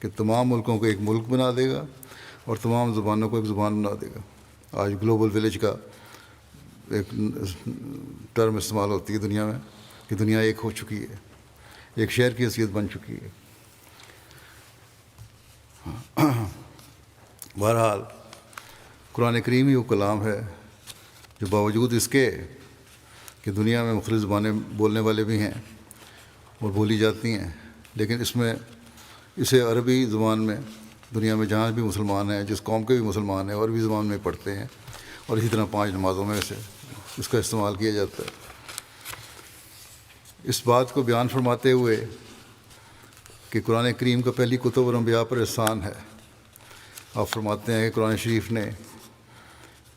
کہ تمام ملکوں کو ایک ملک بنا دے گا اور تمام زبانوں کو ایک زبان بنا دے گا۔ آج گلوبل ولیج کا ایک ٹرم استعمال ہوتی ہے دنیا میں کہ دنیا ایک ہو چکی ہے، ایک شہر کی حیثیت بن چکی ہے۔ بہرحال قرآن کریم ہی وہ کلام ہے جو باوجود اس کے کہ دنیا میں مختلف زبانیں بولنے والے بھی ہیں اور بولی جاتی ہیں، لیکن اس میں اسے عربی زبان میں دنیا میں جہاں بھی مسلمان ہیں، جس قوم کے بھی مسلمان ہیں، عربی زبان میں پڑھتے ہیں، اور اسی طرح 5 نمازوں میں سے اس کا استعمال کیا جاتا ہے۔ اس بات کو بیان فرماتے ہوئے کہ قرآن کریم کا پہلی کتب اور انبیاء پر احسان ہے، آپ فرماتے ہیں کہ قرآن شریف نے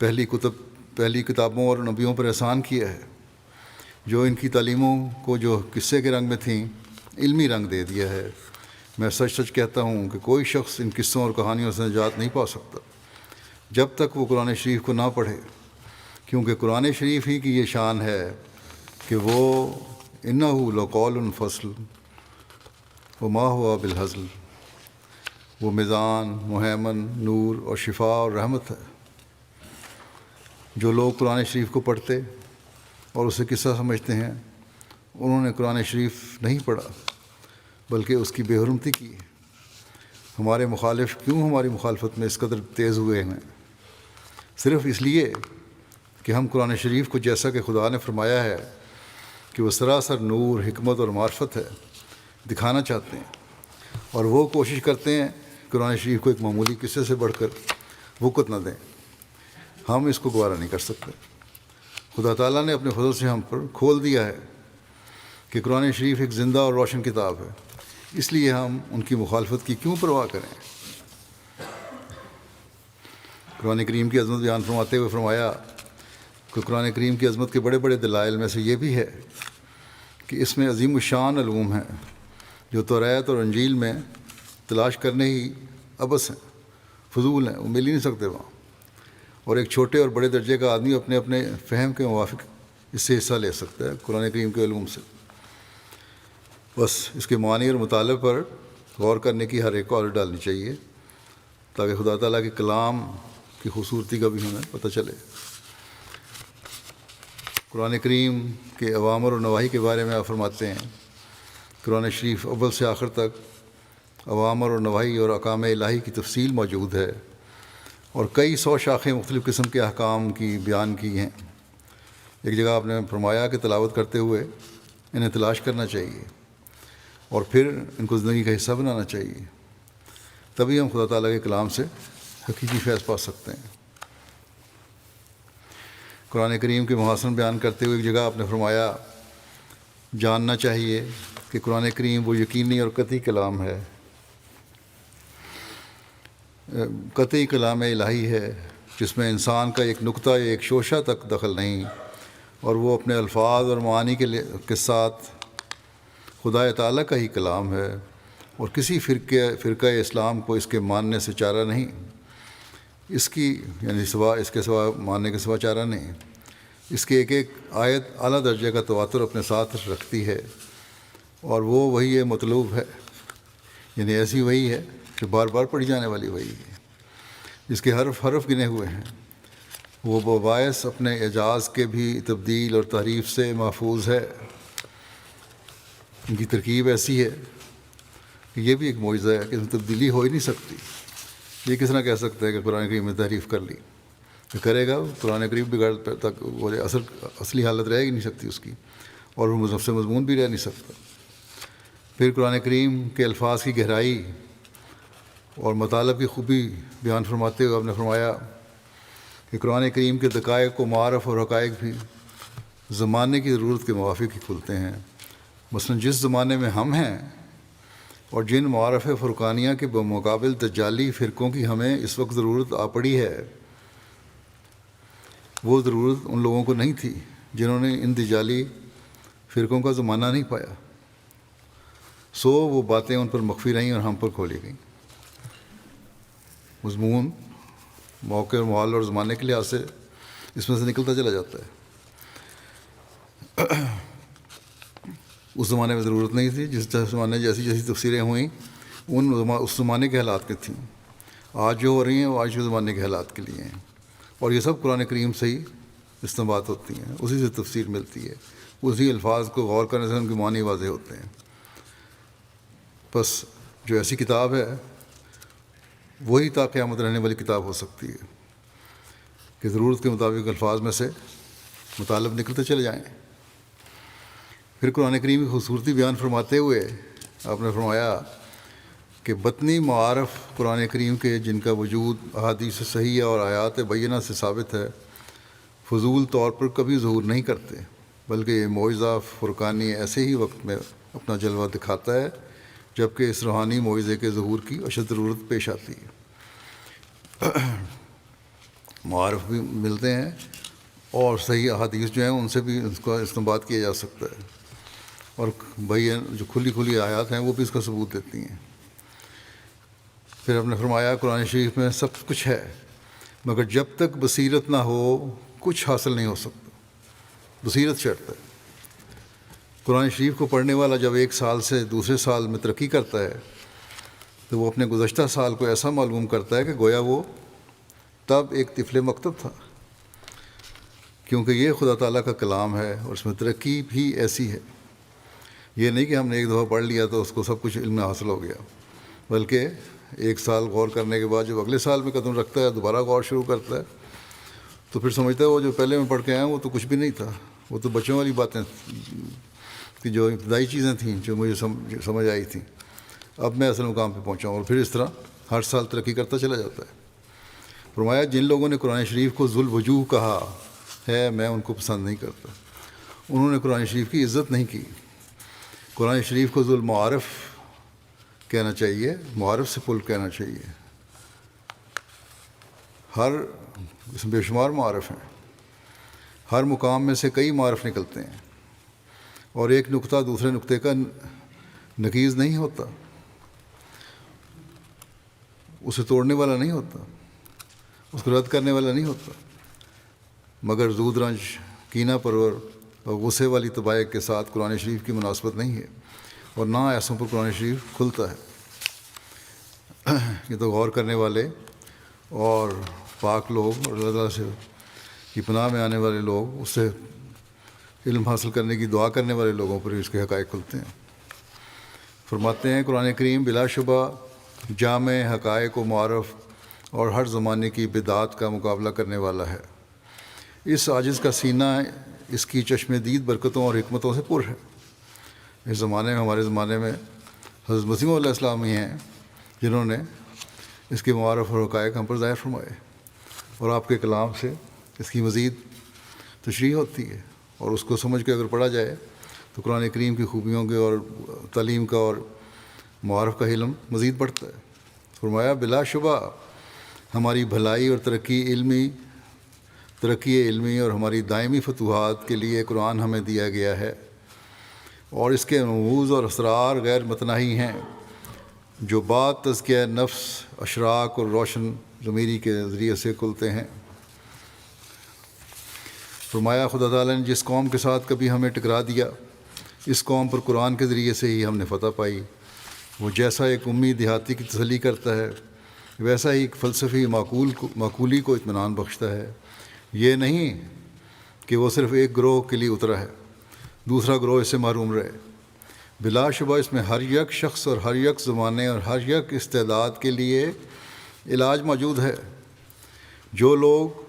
پہلی کتابوں اور نبیوں پر احسان کیا ہے، جو ان کی تعلیموں کو جو قصے کے رنگ میں تھیں علمی رنگ دے دیا ہے۔ میں سچ سچ کہتا ہوں کہ کوئی شخص ان قصوں اور کہانیوں سے نجات نہیں پا سکتا جب تک وہ قرآن شریف کو نہ پڑھے، کیونکہ قرآن شریف ہی کی یہ شان ہے کہ وہ انہ لقول فصل وما ہوا بالہزل، وہ میزان، مہیمن، نور اور شفا اور رحمت ہے۔ جو لوگ قرآن شریف کو پڑھتے اور اسے قصہ سمجھتے ہیں، انہوں نے قرآن شریف نہیں پڑھا بلکہ اس کی بے حرمتی کی۔ ہمارے مخالف کیوں ہماری مخالفت میں اس قدر تیز ہوئے ہیں؟ صرف اس لیے کہ ہم قرآن شریف کو جیسا کہ خدا نے فرمایا ہے کہ وہ سراسر نور، حکمت اور معرفت ہے دکھانا چاہتے ہیں، اور وہ کوشش کرتے ہیں قرآن شریف کو ایک معمولی قصے سے بڑھ کر وقت نہ دیں۔ ہم اس کو گوارا نہیں کر سکتے۔ خدا تعالیٰ نے اپنے فضل سے ہم پر کھول دیا ہے کہ قرآن شریف ایک زندہ اور روشن کتاب ہے، اس لیے ہم ان کی مخالفت کی کیوں پرواہ کریں؟ قرآن کریم کی عظمت بیان فرماتے ہوئے فرمایا کہ قرآن کریم کی عظمت کے بڑے بڑے دلائل میں سے یہ بھی ہے کہ اس میں عظیم الشان علوم ہیں جو توریت اور انجیل میں تلاش کرنے ہی عبث ہیں، فضول ہیں، وہ مل ہی نہیں سکتے وہاں، اور ایک چھوٹے اور بڑے درجے کا آدمی اپنے اپنے فہم کے موافق اس سے حصہ لے سکتا ہے قرآن کریم کے علوم سے۔ بس اس کے معنی اور مطالعے پر غور کرنے کی ہر ایک کو عادت ڈالنی چاہیے تاکہ خدا تعالیٰ کے کلام کی خوبصورتی کا بھی ہمیں پتہ چلے۔ قرآن کریم کے اوامر اور نواہی کے بارے میں آپ فرماتے ہیں، قرآن شریف اول سے آخر تک اوامر اور نواہی اور احکام الہی کی تفصیل موجود ہے، اور کئی 100 شاخیں مختلف قسم کے احکام کی بیان کی ہیں۔ ایک جگہ آپ نے فرمایا کہ تلاوت کرتے ہوئے انہیں تلاش کرنا چاہیے اور پھر ان کو زندگی کا حصہ بنانا چاہیے، تبھی ہم خدا تعالیٰ کے کلام سے حقیقی فیض پا سکتے ہیں۔ قرآن کریم کے محاسن بیان کرتے ہوئے ایک جگہ آپ نے فرمایا جاننا چاہیے کہ قرآن کریم وہ یقینی اور قطعی کلام ہے، قطعی کلام الہی ہے، جس میں انسان کا ایک نقطہ یا ایک شوشہ تک دخل نہیں، اور وہ اپنے الفاظ اور معانی کے ساتھ خدا تعالیٰ کا ہی کلام ہے، اور کسی فرقہ اسلام کو اس کے ماننے سے چارہ نہیں، اس کی یعنی اس کے سوا ماننے کے سوا چارہ نہیں۔ اس کے ایک ایک آیت اعلیٰ درجے کا تواتر اپنے ساتھ رکھتی ہے، اور وہ وہی مطلوب ہے، یعنی ایسی وہی ہے کہ بار بار پڑھی جانے والی وہی ہے، جس کے حرف حرف گنے ہوئے ہیں۔ وہ باعث اپنے اعجاز کے بھی تبدیل اور تحریف سے محفوظ ہے۔ ان کی ترکیب ایسی ہے کہ یہ بھی ایک معجزہ ہے کہ اس میں تبدیلی ہو ہی نہیں سکتی۔ یہ کس طرح کہہ سکتا ہے کہ قرآن کریم نے تحریف کر لی؟ کہ کرے گا قرآن کریم بگاڑ تک وہ اصلی حالت رہ ہی نہیں سکتی اس کی، اور وہ نفس مضمون بھی رہ نہیں سکتا۔ پھر قرآن کریم کے الفاظ کی گہرائی اور مطالب کی خوبی بیان فرماتے ہوئے آپ نے فرمایا کہ قرآن کریم کے دقائق و معارف اور حقائق بھی زمانے کی ضرورت کے موافق ہی کھلتے ہیں۔ مثلاً جس زمانے میں ہم ہیں اور جن معارف فرقانیہ کے بمقابل دجالی فرقوں کی ہمیں اس وقت ضرورت آ پڑی ہے، وہ ضرورت ان لوگوں کو نہیں تھی جنہوں نے ان دجالی فرقوں کا زمانہ نہیں پایا، سو وہ باتیں ان پر مخفی رہیں اور ہم پر کھولی گئیں۔ مضمون موقع اور ماحول اور زمانے کے لحاظ سے اس میں سے نکلتا چلا جاتا ہے۔ اس زمانے میں ضرورت نہیں تھی، جس زمانے جیسی تفسیریں ہوئیں اس زمانے کے حالات کی تھیں۔ آج جو ہو رہی ہیں وہ آج کے زمانے کے حالات کے لیے ہیں، اور یہ سب قرآن کریم سے ہی استنباط ہوتی ہیں، اسی سے تفسیر ملتی ہے، اسی الفاظ کو غور کرنے سے ان کے معنی واضح ہوتے ہیں۔ بس جو ایسی کتاب ہے وہی تا قیامت رہنے والی کتاب ہو سکتی ہے کہ ضرورت کے مطابق الفاظ میں سے مطالب نکلتے چلے جائیں۔ پھر قرآن کریم کی خوبصورتی بیان فرماتے ہوئے آپ نے فرمایا کہ بطنی معارف قرآن کریم کے جن کا وجود احادیث صحیحہ اور آیات بینہ سے ثابت ہے، فضول طور پر کبھی ظہور نہیں کرتے، بلکہ یہ معجزہ فرقانی ایسے ہی وقت میں اپنا جلوہ دکھاتا ہے جبکہ اس روحانی معجزے کے ظہور کی اشد ضرورت پیش آتی ہے۔ معارف بھی ملتے ہیں اور صحیح احادیث جو ہیں ان سے بھی اس کا استنباط کیا جا سکتا ہے، اور جو کھلی آیات ہیں وہ بھی اس کا ثبوت دیتی ہیں۔ پھر ہم نے فرمایا قرآن شریف میں سب کچھ ہے، مگر جب تک بصیرت نہ ہو کچھ حاصل نہیں ہو سکتا۔ بصیرت شرط ہے۔ قرآن شریف کو پڑھنے والا جب ایک سال سے دوسرے سال میں ترقی کرتا ہے تو وہ اپنے گزشتہ سال کو ایسا معلوم کرتا ہے کہ گویا وہ تب ایک طفل مکتب تھا، کیونکہ یہ خدا تعالیٰ کا کلام ہے اور اس میں ترقی بھی ایسی ہے۔ یہ نہیں کہ ہم نے ایک دفعہ پڑھ لیا تو اس کو سب کچھ علم حاصل ہو گیا، بلکہ ایک سال غور کرنے کے بعد جب اگلے سال میں قدم رکھتا ہے دوبارہ غور شروع کرتا ہے تو پھر سمجھتا ہے وہ جو پہلے میں پڑھ کے آیا وہ تو کچھ بھی نہیں تھا، وہ تو بچوں والی باتیں کہ جو ابتدائی چیزیں تھیں جو مجھے سمجھ آئی تھیں، اب میں اصل مقام پہ پہنچا ہوں، اور پھر اس طرح ہر سال ترقی کرتا چلا جاتا ہے۔ فرمایا جن لوگوں نے قرآن شریف کو ذو الوجوہ کہا ہے میں ان کو پسند نہیں کرتا، انہوں نے قرآن شریف کی عزت نہیں کی۔ قرآن شریف کو ذو المعارف کہنا چاہیے، معارف سے پل کہنا چاہیے۔ اس میں بے شمار معارف ہیں، ہر مقام میں سے کئی معارف نکلتے ہیں، اور ایک نقطہ دوسرے نقطے کا نقیض نہیں ہوتا، اسے توڑنے والا نہیں ہوتا، اس کو رد کرنے والا نہیں ہوتا، مگر زود رنج کینہ پرور اور غصے والی طبائع کے ساتھ قرآن شریف کی مناسبت نہیں ہے، اور نہ ایسوں پر قرآن شریف کھلتا ہے۔ یہ تو غور کرنے والے اور پاک لوگ اور اللہ تعالیٰ سے کی پناہ میں آنے والے لوگ، اس سے علم حاصل کرنے کی دعا کرنے والے لوگوں پر اس کے حقائق کھلتے ہیں۔ فرماتے ہیں قرآن کریم بلا شبہ جامع حقائق و معارف اور ہر زمانے کی بدعات کا مقابلہ کرنے والا ہے۔ اس عاجز کا سینہ اس کی چشم دید برکتوں اور حکمتوں سے پر ہے۔ اس زمانے میں، ہمارے زمانے میں حضرت مسیح علیہ السلام ہی ہیں جنہوں نے اس کے معارف اور حقائق ہم پر ظاہر فرمائے، اور آپ کے کلام سے اس کی مزید تشریح ہوتی ہے، اور اس کو سمجھ کے اگر پڑھا جائے تو قرآن کریم کی خوبیوں کے اور تعلیم کا اور معارف کا علم مزید بڑھتا ہے۔ فرمایا بلا شبہ ہماری بھلائی اور ترقی علمی اور ہماری دائمی فتوحات کے لیے قرآن ہمیں دیا گیا ہے، اور اس کے رموز اور اسرار غیر متناہی ہیں جو بعد تزکیہ نفس، اشراق اور روشن ضمیری کے ذریعے سے کھلتے ہیں۔ فرمایا خدا تعالیٰ نے جس قوم کے ساتھ کبھی ہمیں ٹکرا دیا، اس قوم پر قرآن کے ذریعے سے ہی ہم نے فتح پائی۔ وہ جیسا ایک امی دیہاتی کی تسلی کرتا ہے، ویسا ہی ایک فلسفی معقولی کو اطمینان بخشتا ہے۔ یہ نہیں کہ وہ صرف ایک گروہ کے لیے اترا ہے، دوسرا گروہ اس سے محروم رہے۔ بلا شبہ اس میں ہر یک شخص اور ہر یک زمانے اور ہر یک استعداد کے لیے علاج موجود ہے۔ جو لوگ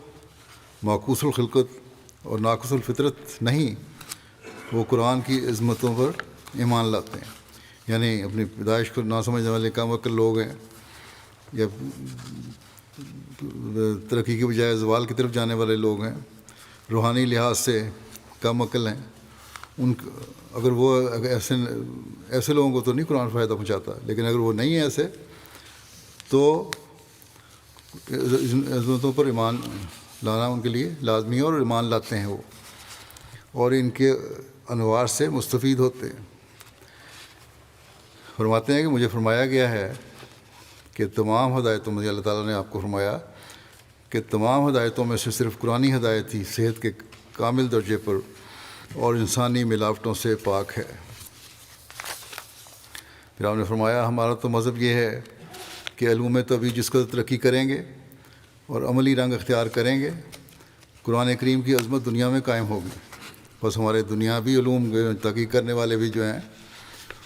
معکوس الخلقت اور ناقص الفطرت نہیں، وہ قرآن کی عظمتوں پر ایمان لاتے ہیں، یعنی اپنی پیدائش کو نہ سمجھنے والے کم عقل لوگ ہیں، یا ترقی کی بجائے زوال کی طرف جانے والے لوگ ہیں، روحانی لحاظ سے کم عقل ہیں۔ اگر وہ ایسے لوگوں کو تو نہیں قرآن فائدہ پہنچاتا، لیکن اگر وہ نہیں ہیں ایسے تو عظمتوں پر ایمان لانا ان کے لیے لازمی ہے، اور ایمان لاتے ہیں وہ، اور ان کے انوار سے مستفید ہوتے ہیں۔ فرماتے ہیں کہ مجھے فرمایا گیا ہے کہ تمام ہدایتوں میں، اللہ تعالیٰ نے آپ کو فرمایا کہ تمام ہدایتوں میں سے صرف قرآنی ہدایت ہی صحت کے کامل درجے پر اور انسانی ملاوٹوں سے پاک ہے۔ پھر آپ نے فرمایا ہمارا تو مذہب یہ ہے کہ علوم طبی جس قدر ترقی کریں گے اور عملی رنگ اختیار کریں گے، قرآن کریم کی عظمت دنیا میں قائم ہوگی۔ بس ہمارے دنیاوی علوم تحقیق کرنے والے بھی جو ہیں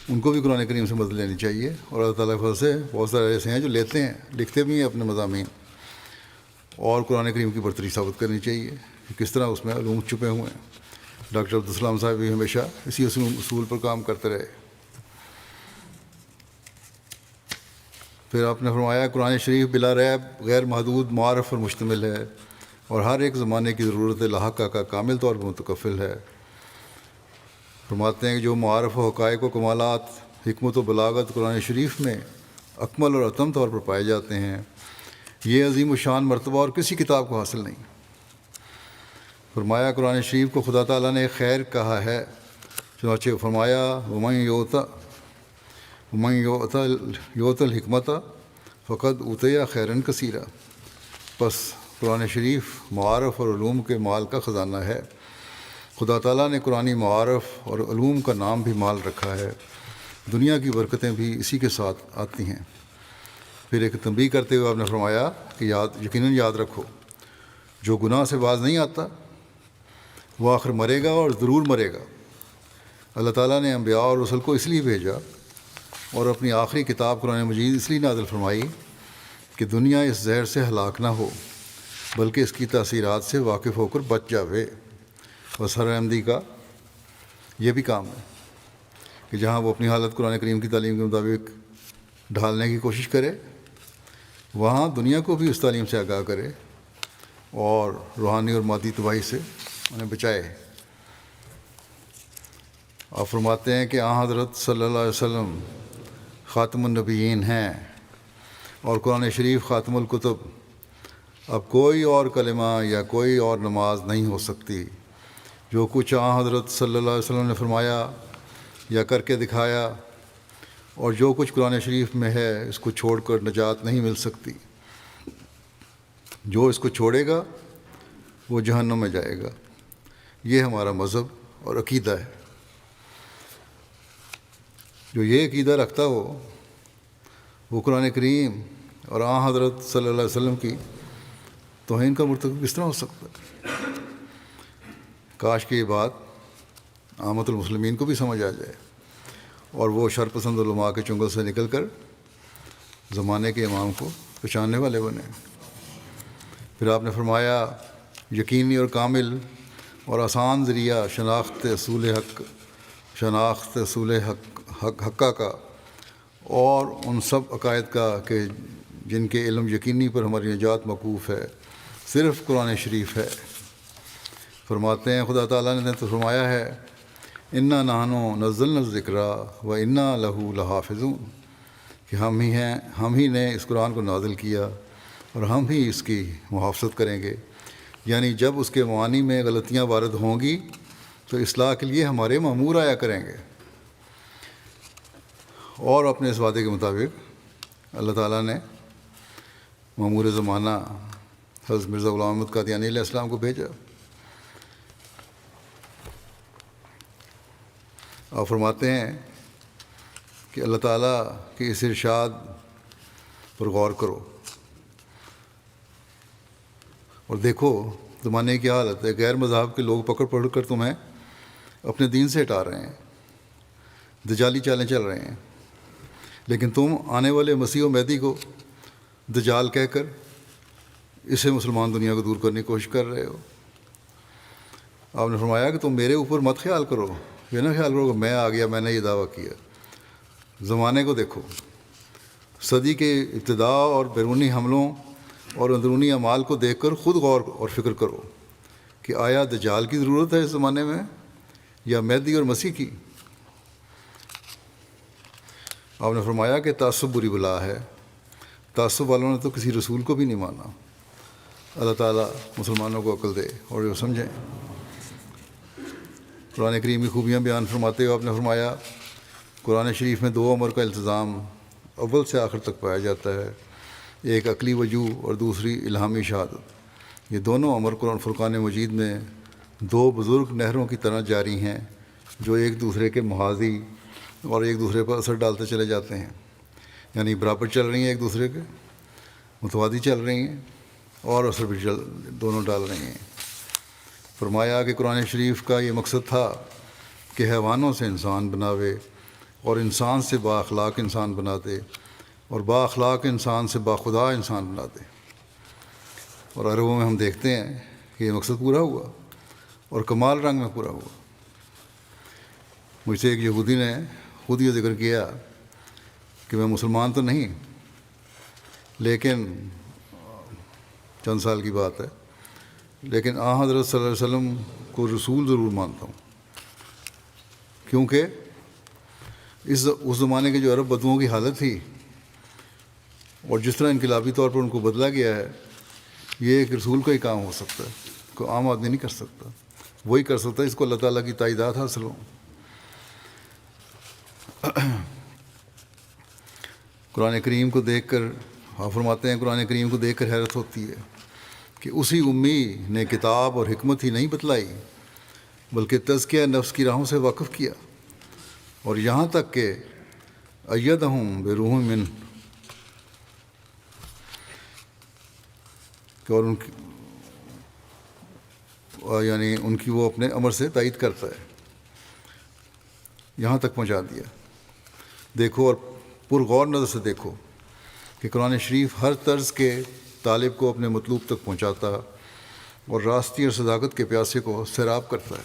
ان کو بھی قرآن کریم سے مدد لینی چاہیے، اور اللہ تعالیٰ کی فضل سے بہت سارے ایسے ہیں جو لیتے ہیں، لکھتے بھی ہیں اپنے مضامین، اور قرآن کریم کی برتری ثابت کرنی چاہیے کہ کس طرح اس میں علوم چھپے ہوئے ہیں۔ ڈاکٹر عبدالسلام صاحب بھی ہمیشہ اسی اصول پر کام کرتے رہے۔ پھر آپ نے فرمایا قرآن شریف بلا ریب غیر محدود معارف پر مشتمل ہے، اور ہر ایک زمانے کی ضرورت لاحقہ کا کامل طور پر متکفل ہے۔ فرماتے ہیں کہ جو معارف و حقائق و کمالات، حکمت و بلاغت قرآن شریف میں اکمل اور اتم طور پر پائے جاتے ہیں، یہ عظیم و شان مرتبہ اور کسی کتاب کو حاصل نہیں۔ فرمایا قرآن شریف کو خدا تعالیٰ نے خیر کہا ہے، چنانچہ فرمایا وَمَن یُؤْتَ الْحِکْمَةَ فَقَدْ أُوتِیَ خَیْرًا کثیرًا۔ بس قرآن شریف معارف اور علوم کے مال کا خزانہ ہے۔ خدا تعالیٰ نے قرآنی معارف اور علوم کا نام بھی مال رکھا ہے، دنیا کی برکتیں بھی اسی کے ساتھ آتی ہیں۔ پھر ایک تنبیہ کرتے ہوئے آپ نے فرمایا کہ یقیناً یاد رکھو، جو گناہ سے باز نہیں آتا وہ آخر مرے گا، اور ضرور مرے گا۔ اللہ تعالیٰ نے انبیاء اور رسل کو اس لیے بھیجا اور اپنی آخری کتاب قرآن مجید اس لیے نازل فرمائی کہ دنیا اس زہر سے ہلاک نہ ہو، بلکہ اس کی تاثیرات سے واقف ہو کر بچ جاوے۔ بس ہر احمدی کا یہ بھی کام ہے کہ جہاں وہ اپنی حالت قرآن کریم کی تعلیم کے مطابق ڈھالنے کی کوشش کرے، وہاں دنیا کو بھی اس تعلیم سے آگاہ کرے اور روحانی اور مادی تباہی سے انہیں بچائے۔ آپ فرماتے ہیں کہ آن حضرت صلی اللہ علیہ وسلم خاتم النبیین ہیں اور قرآن شریف خاتم الکتب۔ اب کوئی اور کلمہ یا کوئی اور نماز نہیں ہو سکتی۔ جو کچھ آن حضرت صلی اللہ علیہ وسلم نے فرمایا یا کر کے دکھایا، اور جو کچھ قرآن شریف میں ہے، اس کو چھوڑ کر نجات نہیں مل سکتی۔ جو اس کو چھوڑے گا وہ جہنم میں جائے گا۔ یہ ہمارا مذہب اور عقیدہ ہے۔ جو یہ عقیدہ رکھتا ہو وہ قرآن کریم اور آن حضرت صلی اللہ علیہ وسلم کی توہین کا مرتکب کس طرح ہو سکتا ہے؟ کاش کہ یہ بات عامت المسلمین کو بھی سمجھ آ جائے، اور وہ شرپسند علماء کے چنگل سے نکل کر زمانے کے امام کو پہچاننے والے بنے۔ پھر آپ نے فرمایا یقینی اور کامل اور آسان ذریعہ شناخت اصول حقہ کا اور ان سب عقائد کا کہ جن کے علم یقینی پر ہماری نجات موقوف ہے صرف قرآن شریف ہے۔ فرماتے ہیں خدا تعالیٰ نے تو فرمایا ہے انا نحن نزلنا الذکر و انا لہ لحافظون، کہ ہم ہی نے اس قرآن کو نازل کیا اور ہم ہی اس کی محافظت کریں گے، یعنی جب اس کے معانی میں غلطیاں وارد ہوں گی تو اصلاح کے لیے ہمارے مأمور آیا کریں گے۔ اور اپنے اس وعدے کے مطابق اللہ تعالیٰ نے مأمور زمانہ حضرت مرزا غلام احمد قادیانی علیہ السلام کو بھیجا۔ آپ فرماتے ہیں کہ اللہ تعالیٰ کے اس ارشاد پر غور کرو اور دیکھو زمانے کی حالت ہے، غیر مذہب کے لوگ پکڑ کر تمہیں اپنے دین سے ہٹا رہے ہیں، دجالی چالیں چل رہے ہیں، لیکن تم آنے والے مسیح و مہدی کو دجال کہہ کر اسے مسلمان دنیا کو دور کرنے کی کوشش کر رہے ہو۔ آپ نے فرمایا کہ تم میرے اوپر مت خیال کرو، یہ نہ خیال کرو کہ میں آ گیا، میں نے یہ دعویٰ کیا۔ زمانے کو دیکھو، صدی کے ابتدا اور بیرونی حملوں اور اندرونی اعمال کو دیکھ کر خود غور اور فکر کرو کہ آیا دجال کی ضرورت ہے اس زمانے میں یا مہدی اور مسیح کی؟ آپ نے فرمایا کہ تعصب بری بلا ہے، تعصب والوں نے تو کسی رسول کو بھی نہیں مانا۔ اللہ تعالیٰ مسلمانوں کو عقل دے اور وہ سمجھیں۔ قرآن کریم کی خوبیاں بیان فرماتے ہوئے آپ نے فرمایا قرآن شریف میں 2 امر کا التزام اول سے آخر تک پایا جاتا ہے، ایک عقلی وجوہ اور دوسری الہامی شہادت۔ یہ دونوں امر قرآن فرقان مجید میں 2 بزرگ نہروں کی طرح جاری ہیں جو ایک دوسرے کے محاذی اور ایک دوسرے پر اثر ڈالتے چلے جاتے ہیں، یعنی برابر چل رہی ہیں، ایک دوسرے کے متوازی چل رہی ہیں اور اثر بھی دونوں ڈال رہی ہیں۔ فرمایا کہ قرآن شریف کا یہ مقصد تھا کہ حیوانوں سے انسان بناوے اور انسان سے با اخلاق انسان بنا دے اور با اخلاق انسان سے باخدا انسان بنا دے۔ اور عربوں میں ہم دیکھتے ہیں کہ یہ مقصد پورا ہوا اور کمال رنگ میں پورا ہوا۔ مجھ سے ایک یہودی نے خود یہ ذکر کیا کہ میں مسلمان تو نہیں، لیکن چند سال کی بات ہے، لیکن حضرت صلی اللہ علیہ وسلم کو رسول ضرور مانتا ہوں، کیونکہ اس زمانے کے جو عرب بدوؤں کی حالت تھی اور جس طرح انقلابی طور پر ان کو بدلا گیا ہے، یہ ایک رسول کا ہی کام ہو سکتا ہے، کوئی عام آدمی نہیں کر سکتا، وہی کر سکتا ہے اس کو اللہ تعالیٰ کی تائیدات حاصل ہوں۔ قرآن کریم کو دیکھ کر آپ فرماتے ہیں قرآن کریم کو دیکھ کر حیرت ہوتی ہے کہ اسی امی نے کتاب اور حکمت ہی نہیں بتلائی بلکہ تزکیہ نفس کی راہوں سے واقف کیا، اور یہاں تک کہ ایدہم بروح من، اور ان کی وہ اپنے امر سے تائید کرتا ہے، یہاں تک پہنچا دیا۔ دیکھو اور پرغور نظر سے دیکھو کہ قرآن شریف ہر طرز کے طالب کو اپنے مطلوب تک پہنچاتا اور راستی اور صداقت کے پیاسے کو سیراب کرتا ہے۔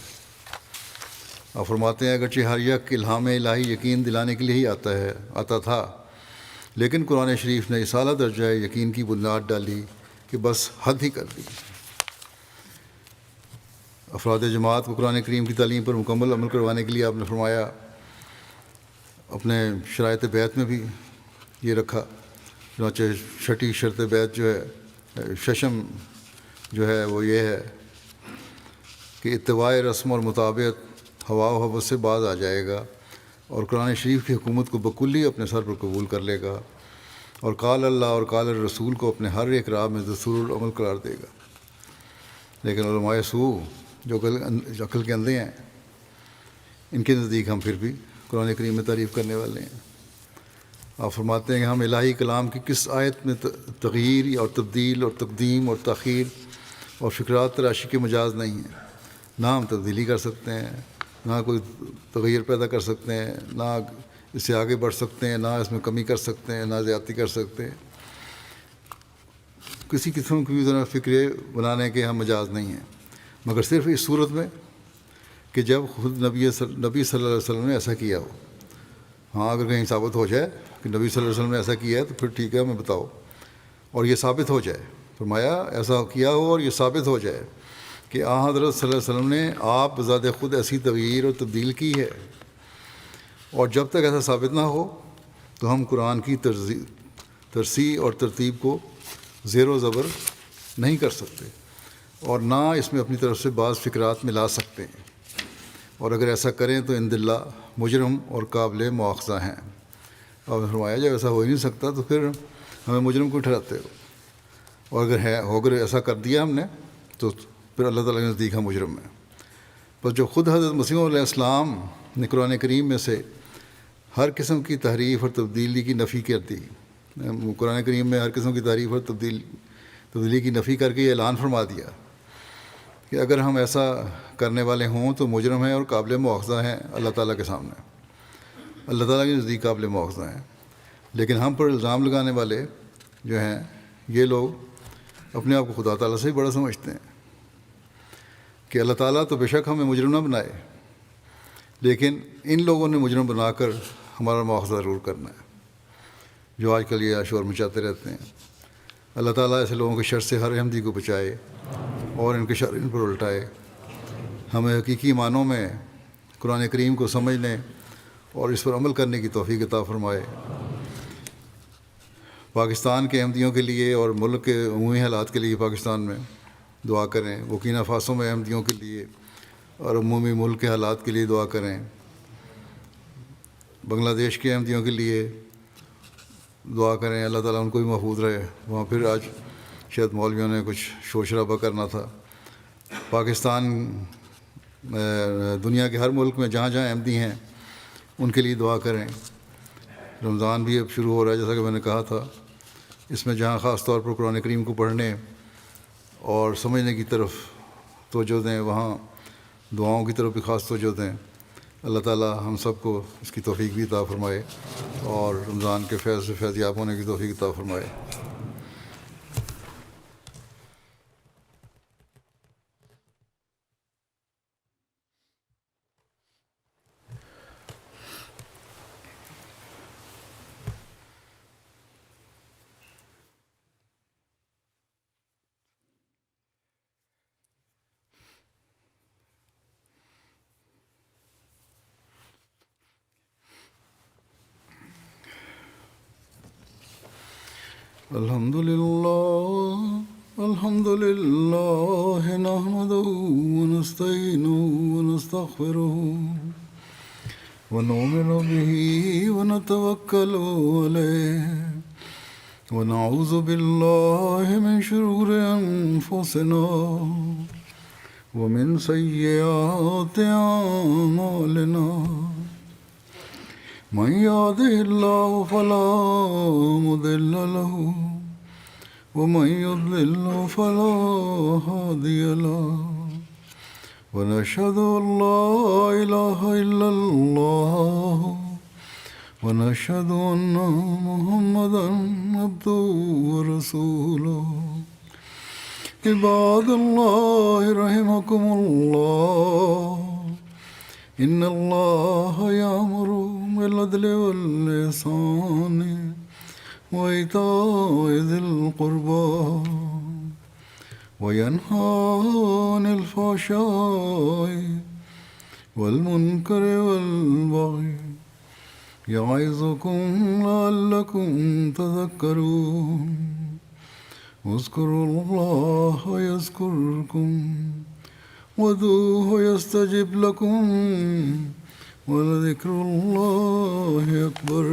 آپ فرماتے ہیں اگرچہ ہر یک الہام الہی یقین دلانے کے لیے ہی آتا تھا، لیکن قرآن شریف نے اس اعلیٰ درجہ یقین کی بنیاد ڈالی کہ بس حد ہی کر دی۔ افراد جماعت کو قرآن کریم کی تعلیم پر مکمل عمل کروانے کے لیے آپ نے فرمایا اپنے شرائط بیعت میں بھی یہ رکھا، چنانچہ چھٹی شرط بیعت جو ہے، ششم جو ہے وہ یہ ہے کہ اتباع رسم اور مطابقت ہوا و حوث سے باز آ جائے گا اور قرآن شریف کی حکومت کو بکلی اپنے سر پر قبول کر لے گا اور قال اللہ اور قال الرسول کو اپنے ہر ایک راہ میں دستور العمل قرار دے گا۔ لیکن علماء سو جو عقل کے اندھے ہیں، ان کے نزدیک ہم پھر بھی قرآن کریم میں تعریف کرنے والے ہیں۔ آپ فرماتے ہیں کہ ہم الہی کلام کی کس آیت میں تغییر اور تبدیل اور تقدیم اور تاخیر اور فکرات تراشی کے مجاز نہیں ہیں، نہ ہم تبدیلی کر سکتے ہیں نہ کوئی تغیر پیدا کر سکتے ہیں، نہ اس سے آگے بڑھ سکتے ہیں، نہ اس میں کمی کر سکتے ہیں، نہ زیادتی کر سکتے ہیں. کسی قسم کی بھی ذرا فکرے بنانے کے ہم مجاز نہیں ہیں، مگر صرف اس صورت میں کہ جب خود نبی صلی اللہ علیہ وسلم نے ایسا کیا ہو. ہاں اگر کہیں ثابت ہو جائے کہ نبی صلی اللہ علیہ وسلم نے ایسا کیا ہے تو پھر ٹھیک ہے، ہمیں بتاؤ. اور یہ ثابت ہو جائے، فرمایا ایسا کیا ہو اور یہ ثابت ہو جائے کہ حضرت صلی اللہ علیہ وسلم نے آپ بذات خود ایسی تغییر اور تبدیل کی ہے. اور جب تک ایسا ثابت نہ ہو تو ہم قرآن کی ترصیح اور ترتیب کو زیر و زبر نہیں کر سکتے، اور نہ اس میں اپنی طرف سے بعض فکرات ملا سکتے ہیں. اور اگر ایسا کریں تو اند اللہ مجرم اور قابل مواخذہ ہیں. اور فرمایا جب ایسا ہو ہی نہیں سکتا تو پھر ہمیں مجرم کو ٹھہراتے ہو، اور اگر ایسا کر دیا ہم نے تو پھر اللہ تعالیٰ کے نزدیک ہم مجرم ہیں. پر جو خود حضرت مسیح علیہ السلام نے قرآن کریم میں سے ہر قسم کی تحریف اور تبدیلی کی نفی کر دی. قرآن کریم میں ہر قسم کی تحریف اور تبدیلی کی نفی کر کے یہ اعلان فرما دیا کہ اگر ہم ایسا کرنے والے ہوں تو مجرم ہیں اور قابل مواخذہ ہیں اللہ تعالیٰ کے سامنے، اللہ تعالیٰ کے نزدیک قابل مواخذہ ہیں. لیکن ہم پر الزام لگانے والے جو ہیں یہ لوگ اپنے آپ کو خدا تعالیٰ سے ہی بڑا سمجھتے ہیں کہ اللہ تعالیٰ تو بے شک ہمیں مجرم نہ بنائے، لیکن ان لوگوں نے مجرم بنا کر ہمارا مواخذہ ضرور کرنا ہے جو آج کل یہ شور مچاتے رہتے ہیں. اللہ تعالیٰ ایسے لوگوں کے شر سے ہر احمدی کو بچائے اور ان کے شر ان پر الٹائے. ہمیں حقیقی معنوں میں قرآن کریم کو سمجھنے اور اس پر عمل کرنے کی توفیق عطا فرمائے. پاکستان کے احمدیوں کے لیے اور ملک کے عمومی حالات کے لیے پاکستان میں دعا کریں. بورکینا فاسو میں احمدیوں کے لیے اور عمومی ملک کے حالات کے لیے دعا کریں. بنگلہ دیش کے احمدیوں کے لیے دعا کریں، اللہ تعالیٰ ان کو بھی محفوظ رہے. وہاں پھر آج شاید مولویوں نے کچھ شور شرابہ کرنا تھا. پاکستان دنیا کے ہر ملک میں جہاں جہاں احمدی ہیں ان کے لیے دعا کریں. رمضان بھی اب شروع ہو رہا ہے جیسا کہ میں نے کہا تھا. اس میں جہاں خاص طور پر قرآن کریم کو پڑھنے اور سمجھنے کی طرف توجہ دیں، وہاں دعاؤں کی طرف بھی خاص توجہ دیں. اللہ تعالیٰ ہم سب کو اس کی توفیق بھی عطا فرمائے اور رمضان کے فیض سے فیضیاب ہونے کی توفیق عطا فرمائے. الحمد لله نحمده ونستعينه ونستغفره ونؤمن به ونتوكل عليه ونعوذ بالله من شرور أنفسنا ومن سيئات أعمالنا. من يهده الله فلا مضل له ومن يضلل فلا هادي له. ونشهد أن لا إله إلا الله ونشهد أن محمدا عبده ورسوله. عباد الله رحمكم الله، إن الله يأمر بالعدل والإحسان وإيتاء ذي القربى وينهى عن الفحشاء والمنكر والبغي يعظكم لعلكم تذكرون. اذكروا الله يذكركم وادعوه يستجب لكم ولذكر الله أكبر.